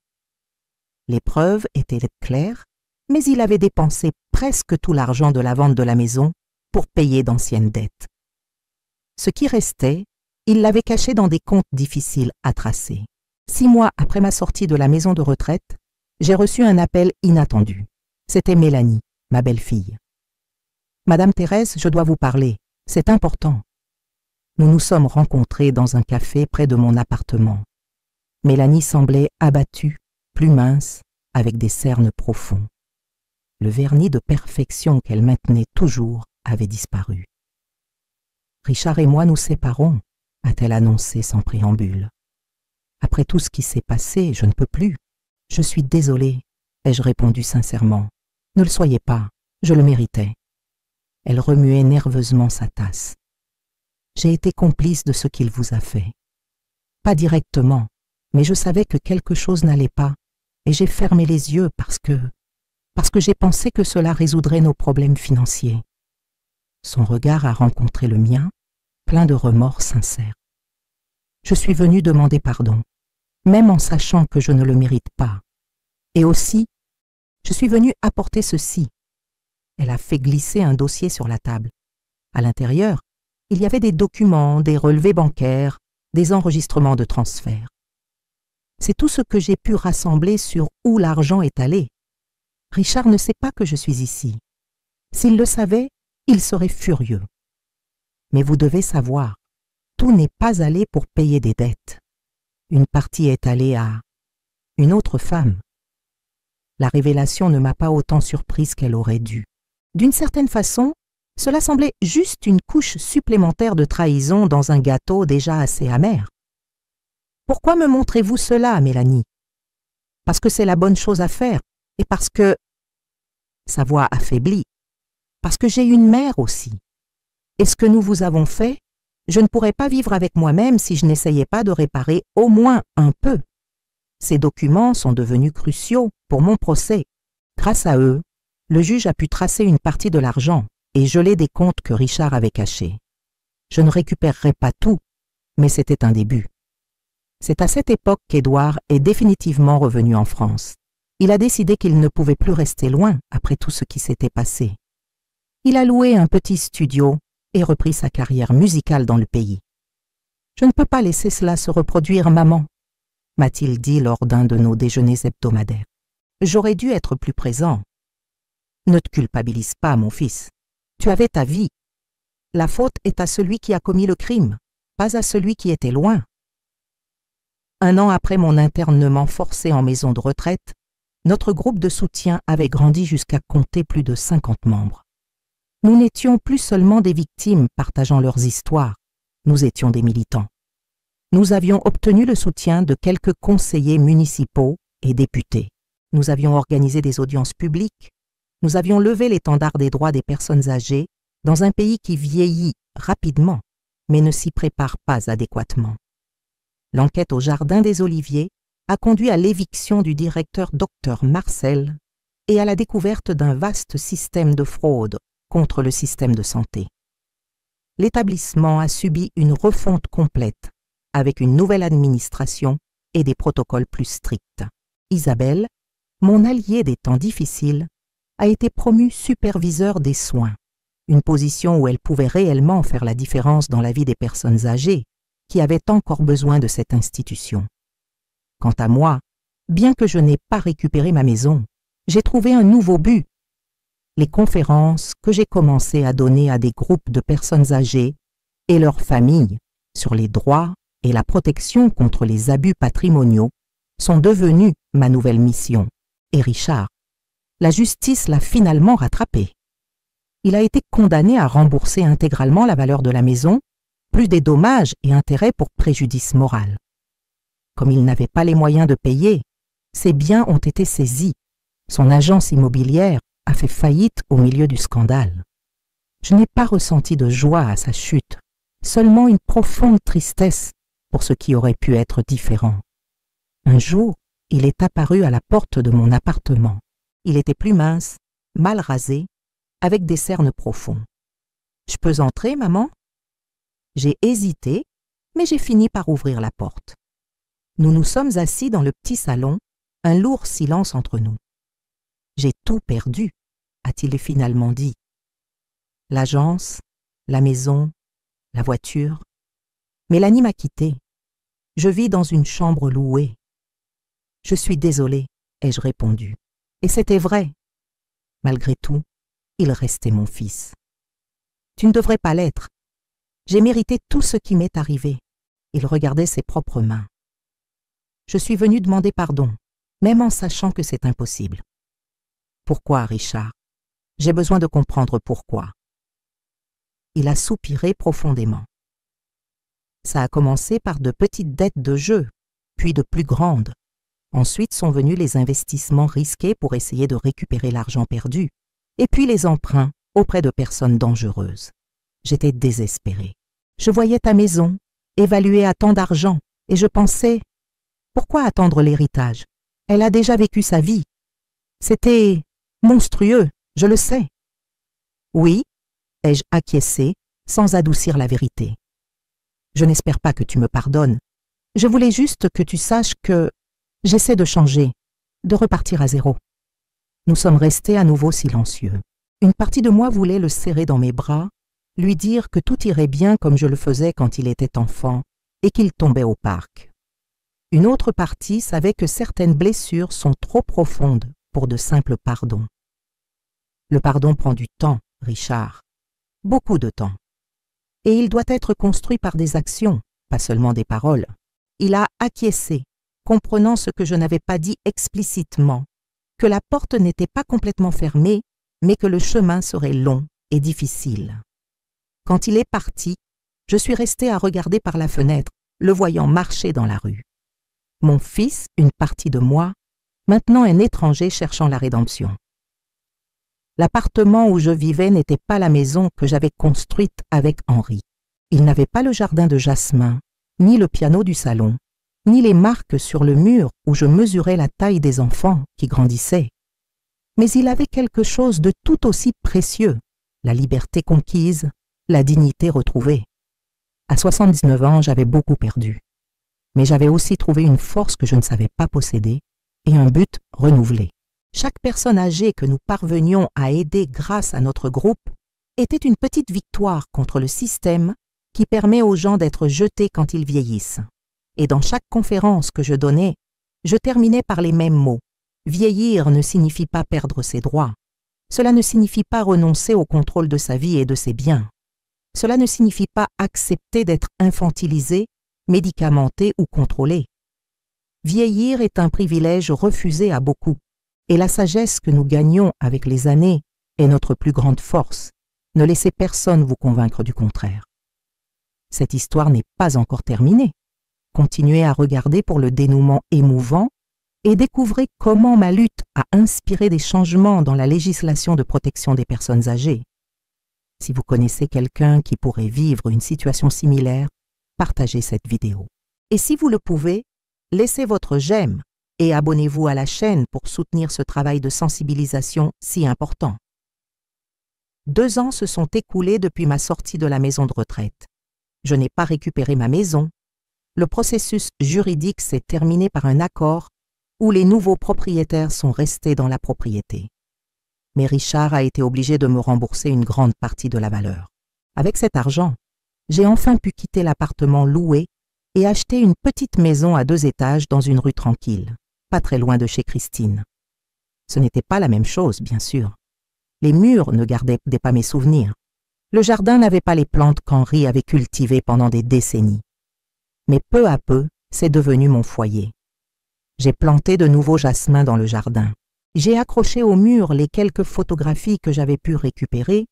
Speaker 1: Les preuves étaient claires, mais il avait dépensé presque tout l'argent de la vente de la maison pour payer d'anciennes dettes. Ce qui restait, il l'avait caché dans des comptes difficiles à tracer. 6 mois après ma sortie de la maison de retraite, j'ai reçu un appel inattendu. C'était Mélanie, ma belle-fille. « Madame Thérèse, je dois vous parler. C'est important. » Nous nous sommes rencontrés dans un café près de mon appartement. Mélanie semblait abattue, plus mince, avec des cernes profonds. Le vernis de perfection qu'elle maintenait toujours avait disparu. « Richard et moi nous séparons, » a-t-elle annoncé sans préambule. « Après tout ce qui s'est passé, je ne peux plus. Je suis désolée, ai-je répondu sincèrement. Ne le soyez pas, je le méritais. » Elle remuait nerveusement sa tasse. « J'ai été complice de ce qu'il vous a fait. Pas directement, mais je savais que quelque chose n'allait pas, et j'ai fermé les yeux parce que j'ai pensé que cela résoudrait nos problèmes financiers. » Son regard a rencontré le mien, plein de remords sincères. « Je suis venue demander pardon, même en sachant que je ne le mérite pas. Et aussi, je suis venue apporter ceci. » Elle a fait glisser un dossier sur la table. À l'intérieur, il y avait des documents, des relevés bancaires, des enregistrements de transfert. C'est tout ce que j'ai pu rassembler sur où l'argent est allé. Richard ne sait pas que je suis ici. S'il le savait, il serait furieux. Mais vous devez savoir, tout n'est pas allé pour payer des dettes. Une partie est allée à une autre femme. La révélation ne m'a pas autant surprise qu'elle aurait dû. D'une certaine façon, cela semblait juste une couche supplémentaire de trahison dans un gâteau déjà assez amer. « Pourquoi me montrez-vous cela, Mélanie ? » « Parce que c'est la bonne chose à faire, et parce que... » Sa voix affaiblit. « Parce que j'ai une mère aussi. Et ce que nous vous avons fait, je ne pourrais pas vivre avec moi-même si je n'essayais pas de réparer au moins un peu. Ces documents sont devenus cruciaux pour mon procès. Grâce à eux, le juge a pu tracer une partie de l'argent et geler des comptes que Richard avait cachés. Je ne récupérerai pas tout, mais c'était un début. C'est à cette époque qu'Édouard est définitivement revenu en France. Il a décidé qu'il ne pouvait plus rester loin après tout ce qui s'était passé. Il a loué un petit studio et repris sa carrière musicale dans le pays. « Je ne peux pas laisser cela se reproduire, maman, » m'a-t-il dit lors d'un de nos déjeuners hebdomadaires. J'aurais dû être plus présent. Ne te culpabilise pas, mon fils. Tu avais ta vie. La faute est à celui qui a commis le crime, pas à celui qui était loin. 1 an après mon internement forcé en maison de retraite, notre groupe de soutien avait grandi jusqu'à compter plus de 50 membres. Nous n'étions plus seulement des victimes partageant leurs histoires, nous étions des militants. Nous avions obtenu le soutien de quelques conseillers municipaux et députés. Nous avions organisé des audiences publiques. Nous avions levé l'étendard des droits des personnes âgées dans un pays qui vieillit rapidement, mais ne s'y prépare pas adéquatement. L'enquête au Jardin des Oliviers a conduit à l'éviction du directeur Dr Marcel et à la découverte d'un vaste système de fraude contre le système de santé. L'établissement a subi une refonte complète avec une nouvelle administration et des protocoles plus stricts. Isabelle, mon alliée des temps difficiles, a été promue superviseur des soins, une position où elle pouvait réellement faire la différence dans la vie des personnes âgées qui avaient encore besoin de cette institution. Quant à moi, bien que je n'ai pas récupéré ma maison, j'ai trouvé un nouveau but. Les conférences que j'ai commencé à donner à des groupes de personnes âgées et leurs familles sur les droits et la protection contre les abus patrimoniaux sont devenues ma nouvelle mission. et Richard. La justice l'a finalement rattrapé. Il a été condamné à rembourser intégralement la valeur de la maison, plus des dommages et intérêts pour préjudice moral. Comme il n'avait pas les moyens de payer, ses biens ont été saisis. Son agence immobilière a fait faillite au milieu du scandale. Je n'ai pas ressenti de joie à sa chute, seulement une profonde tristesse pour ce qui aurait pu être différent. Un jour, il est apparu à la porte de mon appartement. Il était plus mince, mal rasé, avec des cernes profonds. « Je peux entrer, maman ?» J'ai hésité, mais j'ai fini par ouvrir la porte. Nous nous sommes assis dans le petit salon, un lourd silence entre nous. « J'ai tout perdu », a-t-il finalement dit. L'agence, la maison, la voiture. Mais l'Annie m'a quitté. Je vis dans une chambre louée. « Je suis désolée », ai-je répondu. Et c'était vrai. Malgré tout, il restait mon fils. « Tu ne devrais pas l'être. J'ai mérité tout ce qui m'est arrivé. » Il regardait ses propres mains. « Je suis venu demander pardon, même en sachant que c'est impossible. » « Pourquoi, Richard? J'ai besoin de comprendre pourquoi. » Il a soupiré profondément. Ça a commencé par de petites dettes de jeu, puis de plus grandes. Ensuite sont venus les investissements risqués pour essayer de récupérer l'argent perdu, et puis les emprunts auprès de personnes dangereuses. J'étais désespéré. Je voyais ta maison, évaluée à tant d'argent, et je pensais, pourquoi attendre l'héritage? Elle a déjà vécu sa vie. C'était monstrueux, je le sais. Oui, ai-je acquiescé, sans adoucir la vérité. Je n'espère pas que tu me pardonnes. Je voulais juste que tu saches que j'essaie de changer, de repartir à zéro. Nous sommes restés à nouveau silencieux. Une partie de moi voulait le serrer dans mes bras, lui dire que tout irait bien comme je le faisais quand il était enfant et qu'il tombait au parc. Une autre partie savait que certaines blessures sont trop profondes pour de simples pardons. Le pardon prend du temps, Richard, beaucoup de temps. Et il doit être construit par des actions, pas seulement des paroles. Il a acquiescé, comprenant ce que je n'avais pas dit explicitement, que la porte n'était pas complètement fermée, mais que le chemin serait long et difficile. Quand il est parti, je suis restée à regarder par la fenêtre, le voyant marcher dans la rue. Mon fils, une partie de moi, maintenant un étranger cherchant la rédemption. L'appartement où je vivais n'était pas la maison que j'avais construite avec Henri. Il n'avait pas le jardin de jasmin, ni le piano du salon, ni les marques sur le mur où je mesurais la taille des enfants qui grandissaient. Mais il avait quelque chose de tout aussi précieux, la liberté conquise, la dignité retrouvée. À 79 ans, j'avais beaucoup perdu. Mais j'avais aussi trouvé une force que je ne savais pas posséder et un but renouvelé. Chaque personne âgée que nous parvenions à aider grâce à notre groupe était une petite victoire contre le système qui permet aux gens d'être jetés quand ils vieillissent. Et dans chaque conférence que je donnais, je terminais par les mêmes mots. Vieillir ne signifie pas perdre ses droits. Cela ne signifie pas renoncer au contrôle de sa vie et de ses biens. Cela ne signifie pas accepter d'être infantilisé, médicamenté ou contrôlé. Vieillir est un privilège refusé à beaucoup. Et la sagesse que nous gagnons avec les années est notre plus grande force. Ne laissez personne vous convaincre du contraire. Cette histoire n'est pas encore terminée. Continuez à regarder pour le dénouement émouvant et découvrez comment ma lutte a inspiré des changements dans la législation de protection des personnes âgées. Si vous connaissez quelqu'un qui pourrait vivre une situation similaire, partagez cette vidéo. Et si vous le pouvez, laissez votre j'aime et abonnez-vous à la chaîne pour soutenir ce travail de sensibilisation si important. 2 ans se sont écoulés depuis ma sortie de la maison de retraite. Je n'ai pas récupéré ma maison. Le processus juridique s'est terminé par un accord où les nouveaux propriétaires sont restés dans la propriété. Mais Richard a été obligé de me rembourser une grande partie de la valeur. Avec cet argent, j'ai enfin pu quitter l'appartement loué et acheter une petite maison à 2 étages dans une rue tranquille, pas très loin de chez Christine. Ce n'était pas la même chose, bien sûr. Les murs ne gardaient pas mes souvenirs. Le jardin n'avait pas les plantes qu'Henri avait cultivées pendant des décennies. Mais peu à peu, c'est devenu mon foyer. J'ai planté de nouveaux jasmins dans le jardin. j'ai accroché au mur les quelques photographies que j'avais pu récupérer,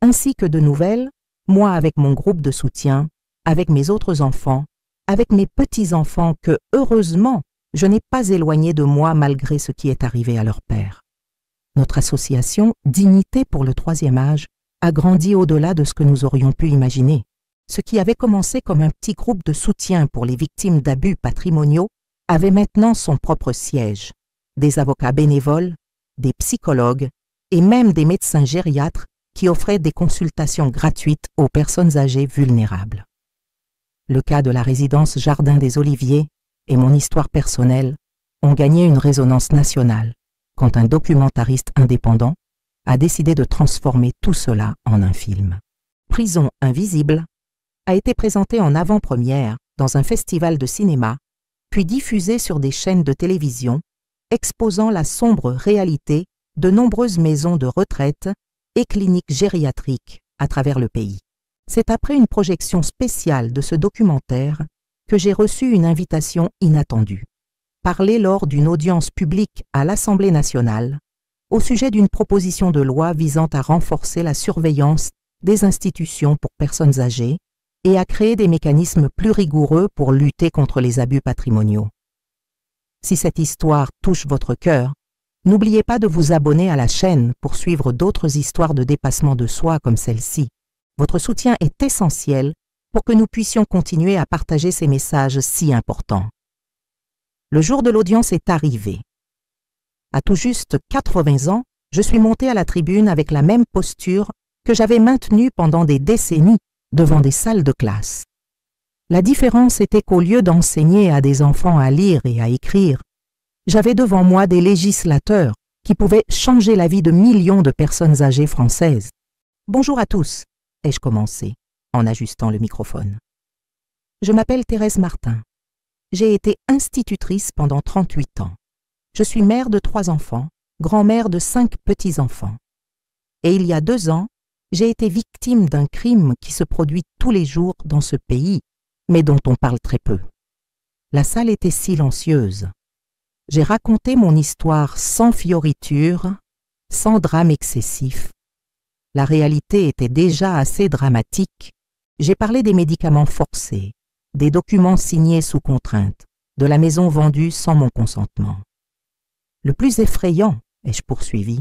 Speaker 1: ainsi que de nouvelles, moi avec mon groupe de soutien, avec mes autres enfants, avec mes petits-enfants que, heureusement, je n'ai pas éloignés de moi malgré ce qui est arrivé à leur père. Notre association Dignité pour le troisième âge a grandi au-delà de ce que nous aurions pu imaginer. Ce qui avait commencé comme un petit groupe de soutien pour les victimes d'abus patrimoniaux avait maintenant son propre siège. Des avocats bénévoles, des psychologues et même des médecins gériatres qui offraient des consultations gratuites aux personnes âgées vulnérables. Le cas de la résidence Jardin des Oliviers et mon histoire personnelle ont gagné une résonance nationale quand un documentariste indépendant a décidé de transformer tout cela en un film. Prison invisible a été présenté en avant-première dans un festival de cinéma, puis diffusé sur des chaînes de télévision, exposant la sombre réalité de nombreuses maisons de retraite et cliniques gériatriques à travers le pays. C'est après une projection spéciale de ce documentaire que j'ai reçu une invitation inattendue. Parler lors d'une audience publique à l'Assemblée nationale au sujet d'une proposition de loi visant à renforcer la surveillance des institutions pour personnes âgées et à créer des mécanismes plus rigoureux pour lutter contre les abus patrimoniaux. Si cette histoire touche votre cœur, n'oubliez pas de vous abonner à la chaîne pour suivre d'autres histoires de dépassement de soi comme celle-ci. Votre soutien est essentiel pour que nous puissions continuer à partager ces messages si importants. Le jour de l'audience est arrivé. À tout juste 80 ans, je suis montée à la tribune avec la même posture que j'avais maintenue pendant des décennies devant des salles de classe. La différence était qu'au lieu d'enseigner à des enfants à lire et à écrire, j'avais devant moi des législateurs qui pouvaient changer la vie de millions de personnes âgées françaises. « Bonjour à tous », ai-je commencé, en ajustant le microphone. Je m'appelle Thérèse Martin. J'ai été institutrice pendant 38 ans. Je suis mère de 3 enfants, grand-mère de 5 petits-enfants. Et il y a 2 ans, j'ai été victime d'un crime qui se produit tous les jours dans ce pays, mais dont on parle très peu. La salle était silencieuse. J'ai raconté mon histoire sans fioriture, sans drame excessif. La réalité était déjà assez dramatique. J'ai parlé des médicaments forcés, des documents signés sous contrainte, de la maison vendue sans mon consentement. Le plus effrayant, ai-je poursuivi,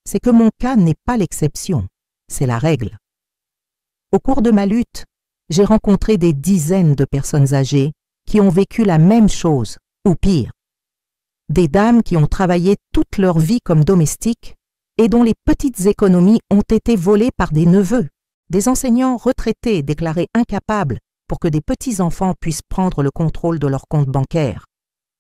Speaker 1: c'est que mon cas n'est pas l'exception, c'est la règle. Au cours de ma lutte, j'ai rencontré des dizaines de personnes âgées qui ont vécu la même chose, ou pire. Des dames qui ont travaillé toute leur vie comme domestiques et dont les petites économies ont été volées par des neveux, des enseignants retraités déclarés incapables pour que des petits-enfants puissent prendre le contrôle de leur compte bancaire,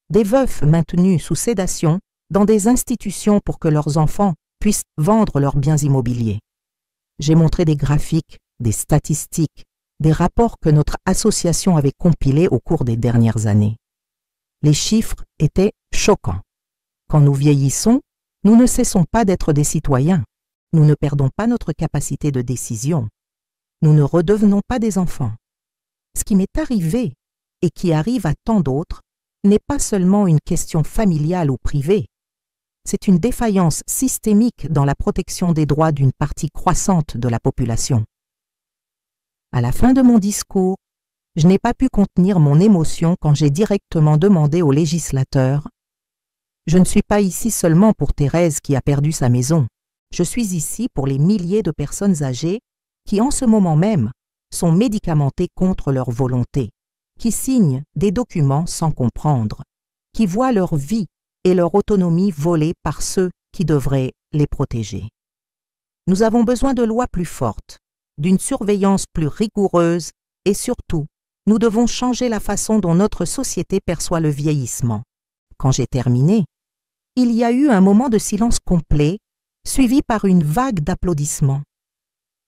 Speaker 1: des veufs maintenus sous sédation dans des institutions pour que leurs enfants puissent vendre leurs biens immobiliers. J'ai montré des graphiques, des statistiques, des rapports que notre association avait compilés au cours des dernières années. Les chiffres étaient choquants. Quand nous vieillissons, nous ne cessons pas d'être des citoyens. Nous ne perdons pas notre capacité de décision. Nous ne redevenons pas des enfants. Ce qui m'est arrivé et qui arrive à tant d'autres n'est pas seulement une question familiale ou privée. C'est une défaillance systémique dans la protection des droits d'une partie croissante de la population. À la fin de mon discours, je n'ai pas pu contenir mon émotion quand j'ai directement demandé aux législateurs « Je ne suis pas ici seulement pour Thérèse qui a perdu sa maison. Je suis ici pour les milliers de personnes âgées qui, en ce moment même, sont médicamentées contre leur volonté, qui signent des documents sans comprendre, qui voient leur vie et leur autonomie volées par ceux qui devraient les protéger. Nous avons besoin de lois plus fortes, d'une surveillance plus rigoureuse et surtout, nous devons changer la façon dont notre société perçoit le vieillissement. » Quand j'ai terminé, il y a eu un moment de silence complet, suivi par une vague d'applaudissements.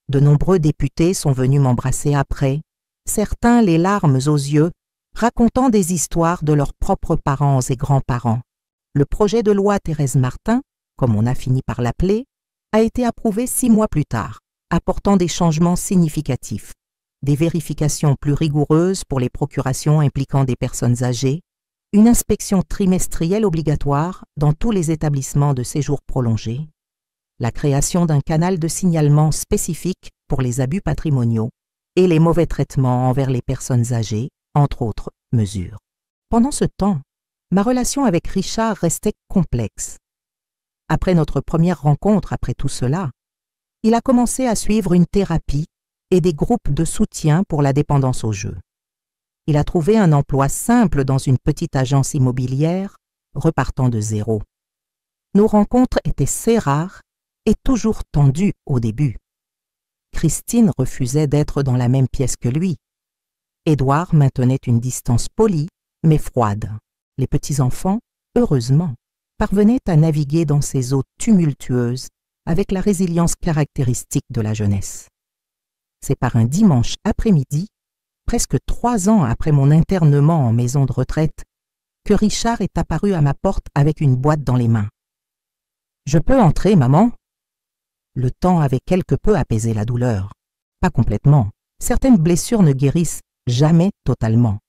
Speaker 1: De nombreux députés sont venus m'embrasser après, certains les larmes aux yeux, racontant des histoires de leurs propres parents et grands-parents. Le projet de loi Thérèse Martin, comme on a fini par l'appeler, a été approuvé 6 mois plus tard, apportant des changements significatifs, des vérifications plus rigoureuses pour les procurations impliquant des personnes âgées, une inspection trimestrielle obligatoire dans tous les établissements de séjour prolongé, la création d'un canal de signalement spécifique pour les abus patrimoniaux et les mauvais traitements envers les personnes âgées, entre autres mesures. Pendant ce temps, ma relation avec Richard restait complexe. Après notre première rencontre, après tout cela, il a commencé à suivre une thérapie et des groupes de soutien pour la dépendance au jeu. Il a trouvé un emploi simple dans une petite agence immobilière, repartant de zéro. Nos rencontres étaient assez rares et toujours tendues au début. Christine refusait d'être dans la même pièce que lui. Édouard maintenait une distance polie mais froide. Les petits-enfants, heureusement, parvenaient à naviguer dans ces eaux tumultueuses avec la résilience caractéristique de la jeunesse. C'est par un dimanche après-midi, presque 3 ans après mon internement en maison de retraite, que Richard est apparu à ma porte avec une boîte dans les mains. « Je peux entrer, maman ?» Le temps avait quelque peu apaisé la douleur. Pas complètement. Certaines blessures ne guérissent jamais totalement,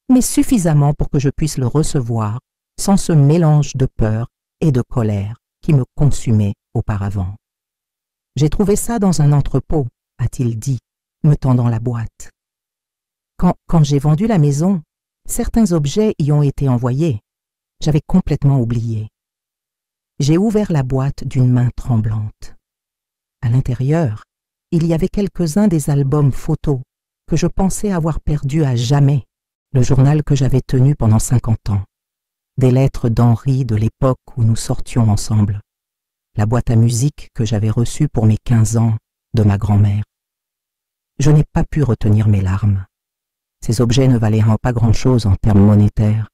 Speaker 1: mais suffisamment pour que je puisse le recevoir sans ce mélange de peur et de colère qui me consumait auparavant. « J'ai trouvé ça dans un entrepôt, a-t-il dit, me tendant la boîte. Quand j'ai vendu la maison, certains objets y ont été envoyés. J'avais complètement oublié. J'ai ouvert la boîte d'une main tremblante. À l'intérieur, il y avait quelques-uns des albums photos que je pensais avoir perdus à jamais, le journal que j'avais tenu pendant 50 ans, des lettres d'Henri de l'époque où nous sortions ensemble, la boîte à musique que j'avais reçue pour mes 15 ans de ma grand-mère. Je n'ai pas pu retenir mes larmes. Ces objets ne valaient pas grand-chose en termes monétaires,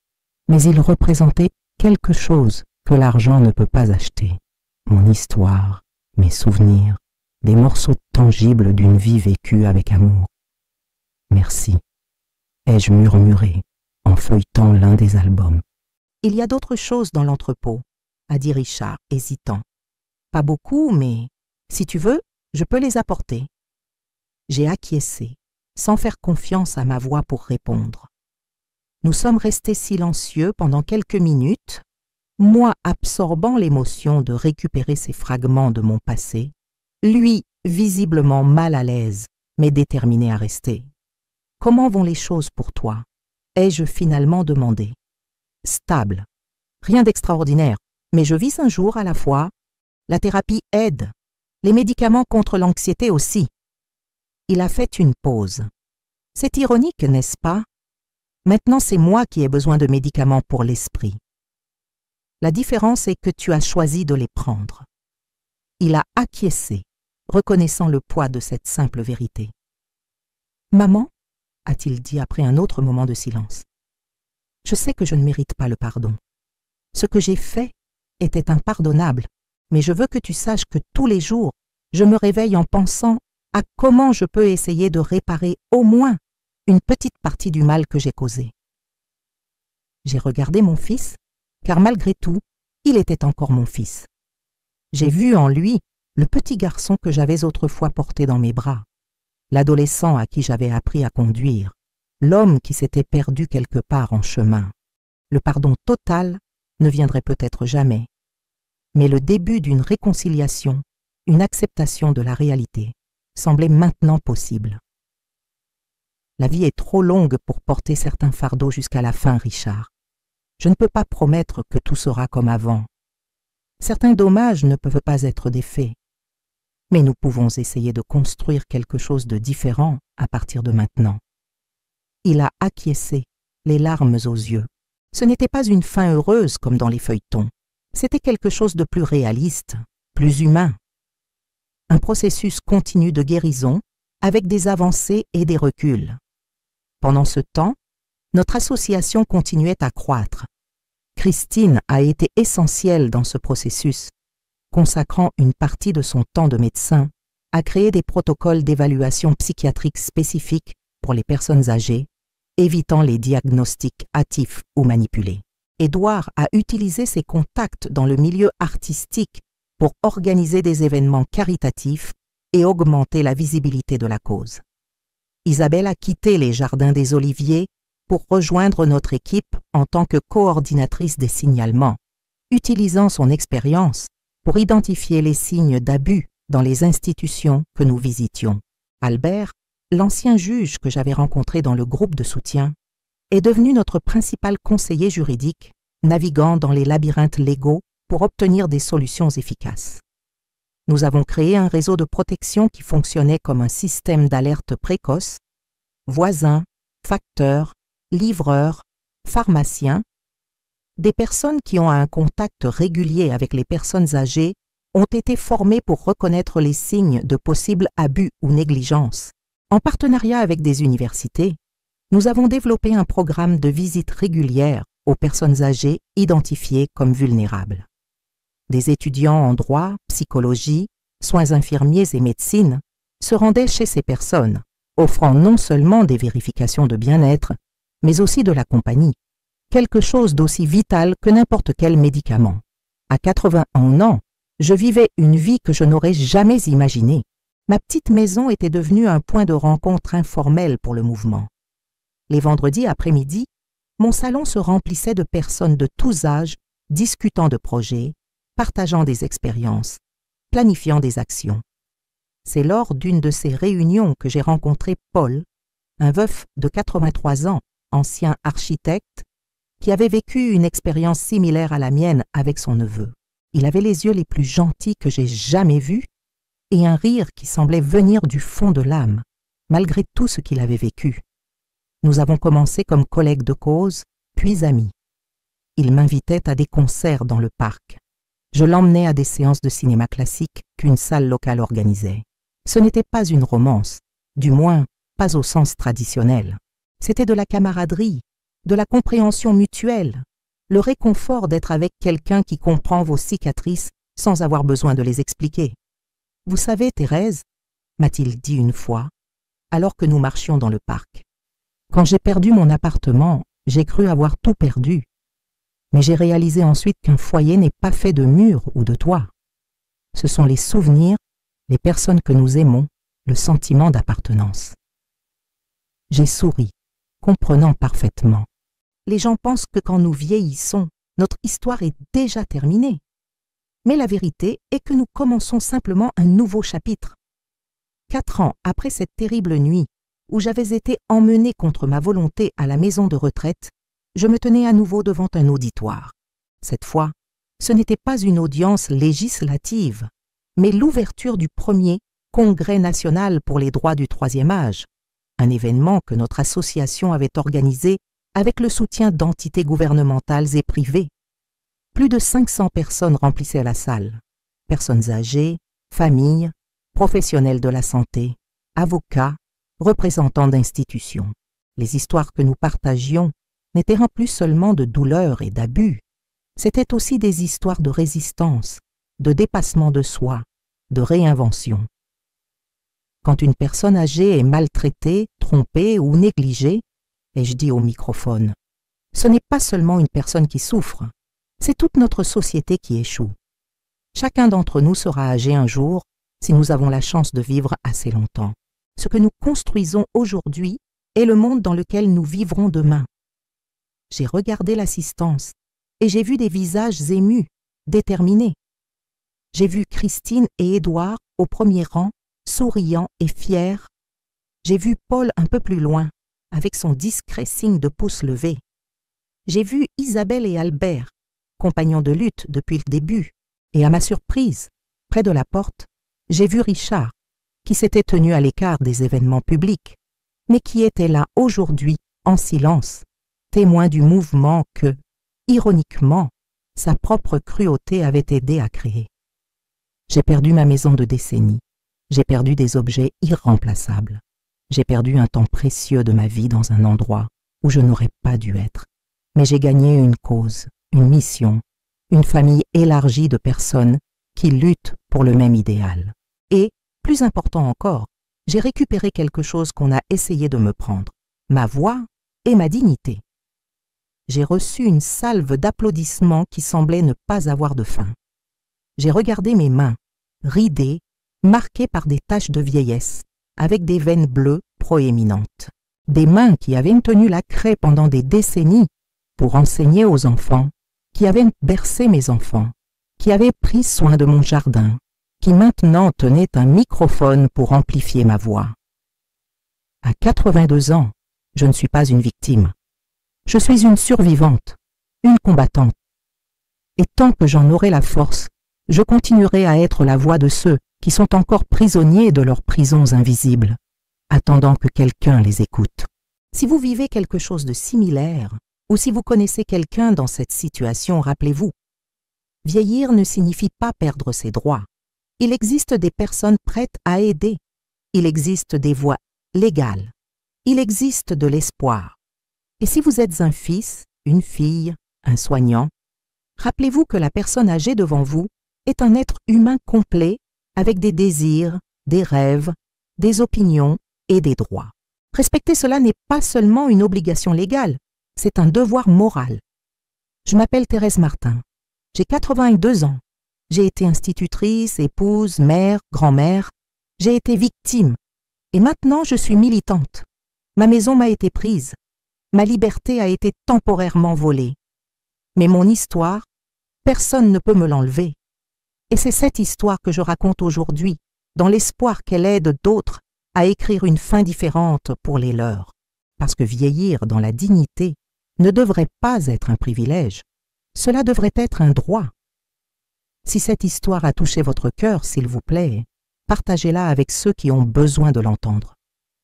Speaker 1: mais ils représentaient quelque chose que l'argent ne peut pas acheter. Mon histoire, mes souvenirs, des morceaux tangibles d'une vie vécue avec amour. Merci, ai-je murmuré en feuilletant l'un des albums. Il y a d'autres choses dans l'entrepôt, a dit Richard, hésitant. Pas beaucoup, mais si tu veux, je peux les apporter. J'ai acquiescé, sans faire confiance à ma voix pour répondre. Nous sommes restés silencieux pendant quelques minutes, moi absorbant l'émotion de récupérer ces fragments de mon passé, lui visiblement mal à l'aise, mais déterminé à rester. « Comment vont les choses pour toi ?» ai-je finalement demandé. « Stable. Rien d'extraordinaire, mais je vis un jour à la fois. La thérapie aide. Les médicaments contre l'anxiété aussi. » Il a fait une pause. « C'est ironique, n'est-ce pas? Maintenant, c'est moi qui ai besoin de médicaments pour l'esprit. La différence est que tu as choisi de les prendre. » Il a acquiescé, reconnaissant le poids de cette simple vérité. « Maman, a-t-il dit après un autre moment de silence, je sais que je ne mérite pas le pardon. Ce que j'ai fait était impardonnable, mais je veux que tu saches que tous les jours, je me réveille en pensant à comment je peux essayer de réparer au moins une petite partie du mal que j'ai causé. » J'ai regardé mon fils, car malgré tout, il était encore mon fils. J'ai vu en lui le petit garçon que j'avais autrefois porté dans mes bras, l'adolescent à qui j'avais appris à conduire, l'homme qui s'était perdu quelque part en chemin. Le pardon total ne viendrait peut-être jamais, mais le début d'une réconciliation, une acceptation de la réalité, semblait maintenant possible. La vie est trop longue pour porter certains fardeaux jusqu'à la fin, Richard. Je ne peux pas promettre que tout sera comme avant. Certains dommages ne peuvent pas être défaits, mais nous pouvons essayer de construire quelque chose de différent à partir de maintenant. Il a acquiescé, les larmes aux yeux. Ce n'était pas une fin heureuse comme dans les feuilletons. C'était quelque chose de plus réaliste, plus humain. Un processus continu de guérison avec des avancées et des reculs. Pendant ce temps, notre association continuait à croître. Christine a été essentielle dans ce processus, consacrant une partie de son temps de médecin à créer des protocoles d'évaluation psychiatrique spécifiques pour les personnes âgées, évitant les diagnostics hâtifs ou manipulés. Édouard a utilisé ses contacts dans le milieu artistique pour organiser des événements caritatifs et augmenter la visibilité de la cause. Isabelle a quitté les Jardins des Oliviers pour rejoindre notre équipe en tant que coordinatrice des signalements, utilisant son expérience pour identifier les signes d'abus dans les institutions que nous visitions. Albert, l'ancien juge que j'avais rencontré dans le groupe de soutien, est devenu notre principal conseiller juridique, naviguant dans les labyrinthes légaux pour obtenir des solutions efficaces. Nous avons créé un réseau de protection qui fonctionnait comme un système d'alerte précoce. Voisins, facteurs, livreurs, pharmaciens, des personnes qui ont un contact régulier avec les personnes âgées ont été formées pour reconnaître les signes de possibles abus ou négligences. En partenariat avec des universités, nous avons développé un programme de visite régulière aux personnes âgées identifiées comme vulnérables. Des étudiants en droit, psychologie, soins infirmiers et médecine se rendaient chez ces personnes, offrant non seulement des vérifications de bien-être, mais aussi de la compagnie, quelque chose d'aussi vital que n'importe quel médicament. À 81 ans, je vivais une vie que je n'aurais jamais imaginée. Ma petite maison était devenue un point de rencontre informel pour le mouvement. Les vendredis après-midi, mon salon se remplissait de personnes de tous âges discutant de projets, partageant des expériences, planifiant des actions. C'est lors d'une de ces réunions que j'ai rencontré Paul, un veuf de 83 ans, ancien architecte, qui avait vécu une expérience similaire à la mienne avec son neveu. Il avait les yeux les plus gentils que j'ai jamais vus et un rire qui semblait venir du fond de l'âme, malgré tout ce qu'il avait vécu. Nous avons commencé comme collègues de cause, puis amis. Il m'invitait à des concerts dans le parc. Je l'emmenais à des séances de cinéma classique qu'une salle locale organisait. Ce n'était pas une romance, du moins pas au sens traditionnel. C'était de la camaraderie, de la compréhension mutuelle, le réconfort d'être avec quelqu'un qui comprend vos cicatrices sans avoir besoin de les expliquer. « Vous savez, Thérèse, m'a-t-il dit une fois, alors que nous marchions dans le parc, quand j'ai perdu mon appartement, j'ai cru avoir tout perdu. Mais j'ai réalisé ensuite qu'un foyer n'est pas fait de murs ou de toits. Ce sont les souvenirs, les personnes que nous aimons, le sentiment d'appartenance. » J'ai souri, comprenant parfaitement. Les gens pensent que quand nous vieillissons, notre histoire est déjà terminée. Mais la vérité est que nous commençons simplement un nouveau chapitre. 4 ans après cette terrible nuit, où j'avais été emmenée contre ma volonté à la maison de retraite, je me tenais à nouveau devant un auditoire. Cette fois, ce n'était pas une audience législative, mais l'ouverture du premier Congrès national pour les droits du troisième âge, un événement que notre association avait organisé avec le soutien d'entités gouvernementales et privées. Plus de 500 personnes remplissaient la salle. Personnes âgées, familles, professionnels de la santé, avocats, représentants d'institutions. Les histoires que nous partagions n'étaient pas plus seulement de douleur et d'abus. C'étaient aussi des histoires de résistance, de dépassement de soi, de réinvention. Quand une personne âgée est maltraitée, trompée ou négligée, ai-je dit au microphone, ce n'est pas seulement une personne qui souffre, c'est toute notre société qui échoue. Chacun d'entre nous sera âgé un jour si nous avons la chance de vivre assez longtemps. Ce que nous construisons aujourd'hui est le monde dans lequel nous vivrons demain. J'ai regardé l'assistance et j'ai vu des visages émus, déterminés. J'ai vu Christine et Édouard au premier rang, souriants et fiers. J'ai vu Paul un peu plus loin, avec son discret signe de pouce levé. J'ai vu Isabelle et Albert, compagnons de lutte depuis le début, et à ma surprise, près de la porte, j'ai vu Richard, qui s'était tenu à l'écart des événements publics, mais qui était là aujourd'hui, en silence, témoin du mouvement que, ironiquement, sa propre cruauté avait aidé à créer. J'ai perdu ma maison de décennies, j'ai perdu des objets irremplaçables, j'ai perdu un temps précieux de ma vie dans un endroit où je n'aurais pas dû être, mais j'ai gagné une cause, une mission, une famille élargie de personnes qui luttent pour le même idéal. Et, plus important encore, j'ai récupéré quelque chose qu'on a essayé de me prendre, ma voix et ma dignité. J'ai reçu une salve d'applaudissements qui semblait ne pas avoir de fin. J'ai regardé mes mains, ridées, marquées par des taches de vieillesse, avec des veines bleues proéminentes. des mains qui avaient tenu la craie pendant des décennies pour enseigner aux enfants, qui avaient bercé mes enfants, qui avaient pris soin de mon jardin, qui maintenant tenaient un microphone pour amplifier ma voix. À 82 ans, je ne suis pas une victime. Je suis une survivante, une combattante. Et tant que j'en aurai la force, je continuerai à être la voix de ceux qui sont encore prisonniers de leurs prisons invisibles, attendant que quelqu'un les écoute. Si vous vivez quelque chose de similaire, ou si vous connaissez quelqu'un dans cette situation, rappelez-vous, vieillir ne signifie pas perdre ses droits. Il existe des personnes prêtes à aider. Il existe des voies légales. Il existe de l'espoir. Et si vous êtes un fils, une fille, un soignant, rappelez-vous que la personne âgée devant vous est un être humain complet avec des désirs, des rêves, des opinions et des droits. Respecter cela n'est pas seulement une obligation légale, c'est un devoir moral. Je m'appelle Thérèse Martin. J'ai 82 ans. J'ai été institutrice, épouse, mère, grand-mère. J'ai été victime. Et maintenant, je suis militante. Ma maison m'a été prise. Ma liberté a été temporairement volée. Mais mon histoire, personne ne peut me l'enlever. Et c'est cette histoire que je raconte aujourd'hui, dans l'espoir qu'elle aide d'autres à écrire une fin différente pour les leurs. Parce que vieillir dans la dignité ne devrait pas être un privilège. Cela devrait être un droit. Si cette histoire a touché votre cœur, s'il vous plaît, partagez-la avec ceux qui ont besoin de l'entendre.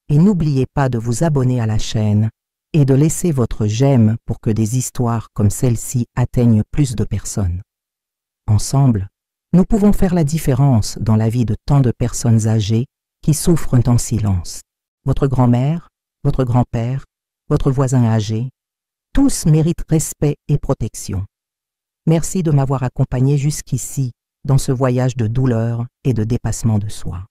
Speaker 1: Et n'oubliez pas de vous abonner à la chaîne et de laisser votre j'aime pour que des histoires comme celle-ci atteignent plus de personnes. Ensemble, nous pouvons faire la différence dans la vie de tant de personnes âgées qui souffrent en silence. Votre grand-mère, votre grand-père, votre voisin âgé, tous méritent respect et protection. Merci de m'avoir accompagné jusqu'ici dans ce voyage de douleur et de dépassement de soi.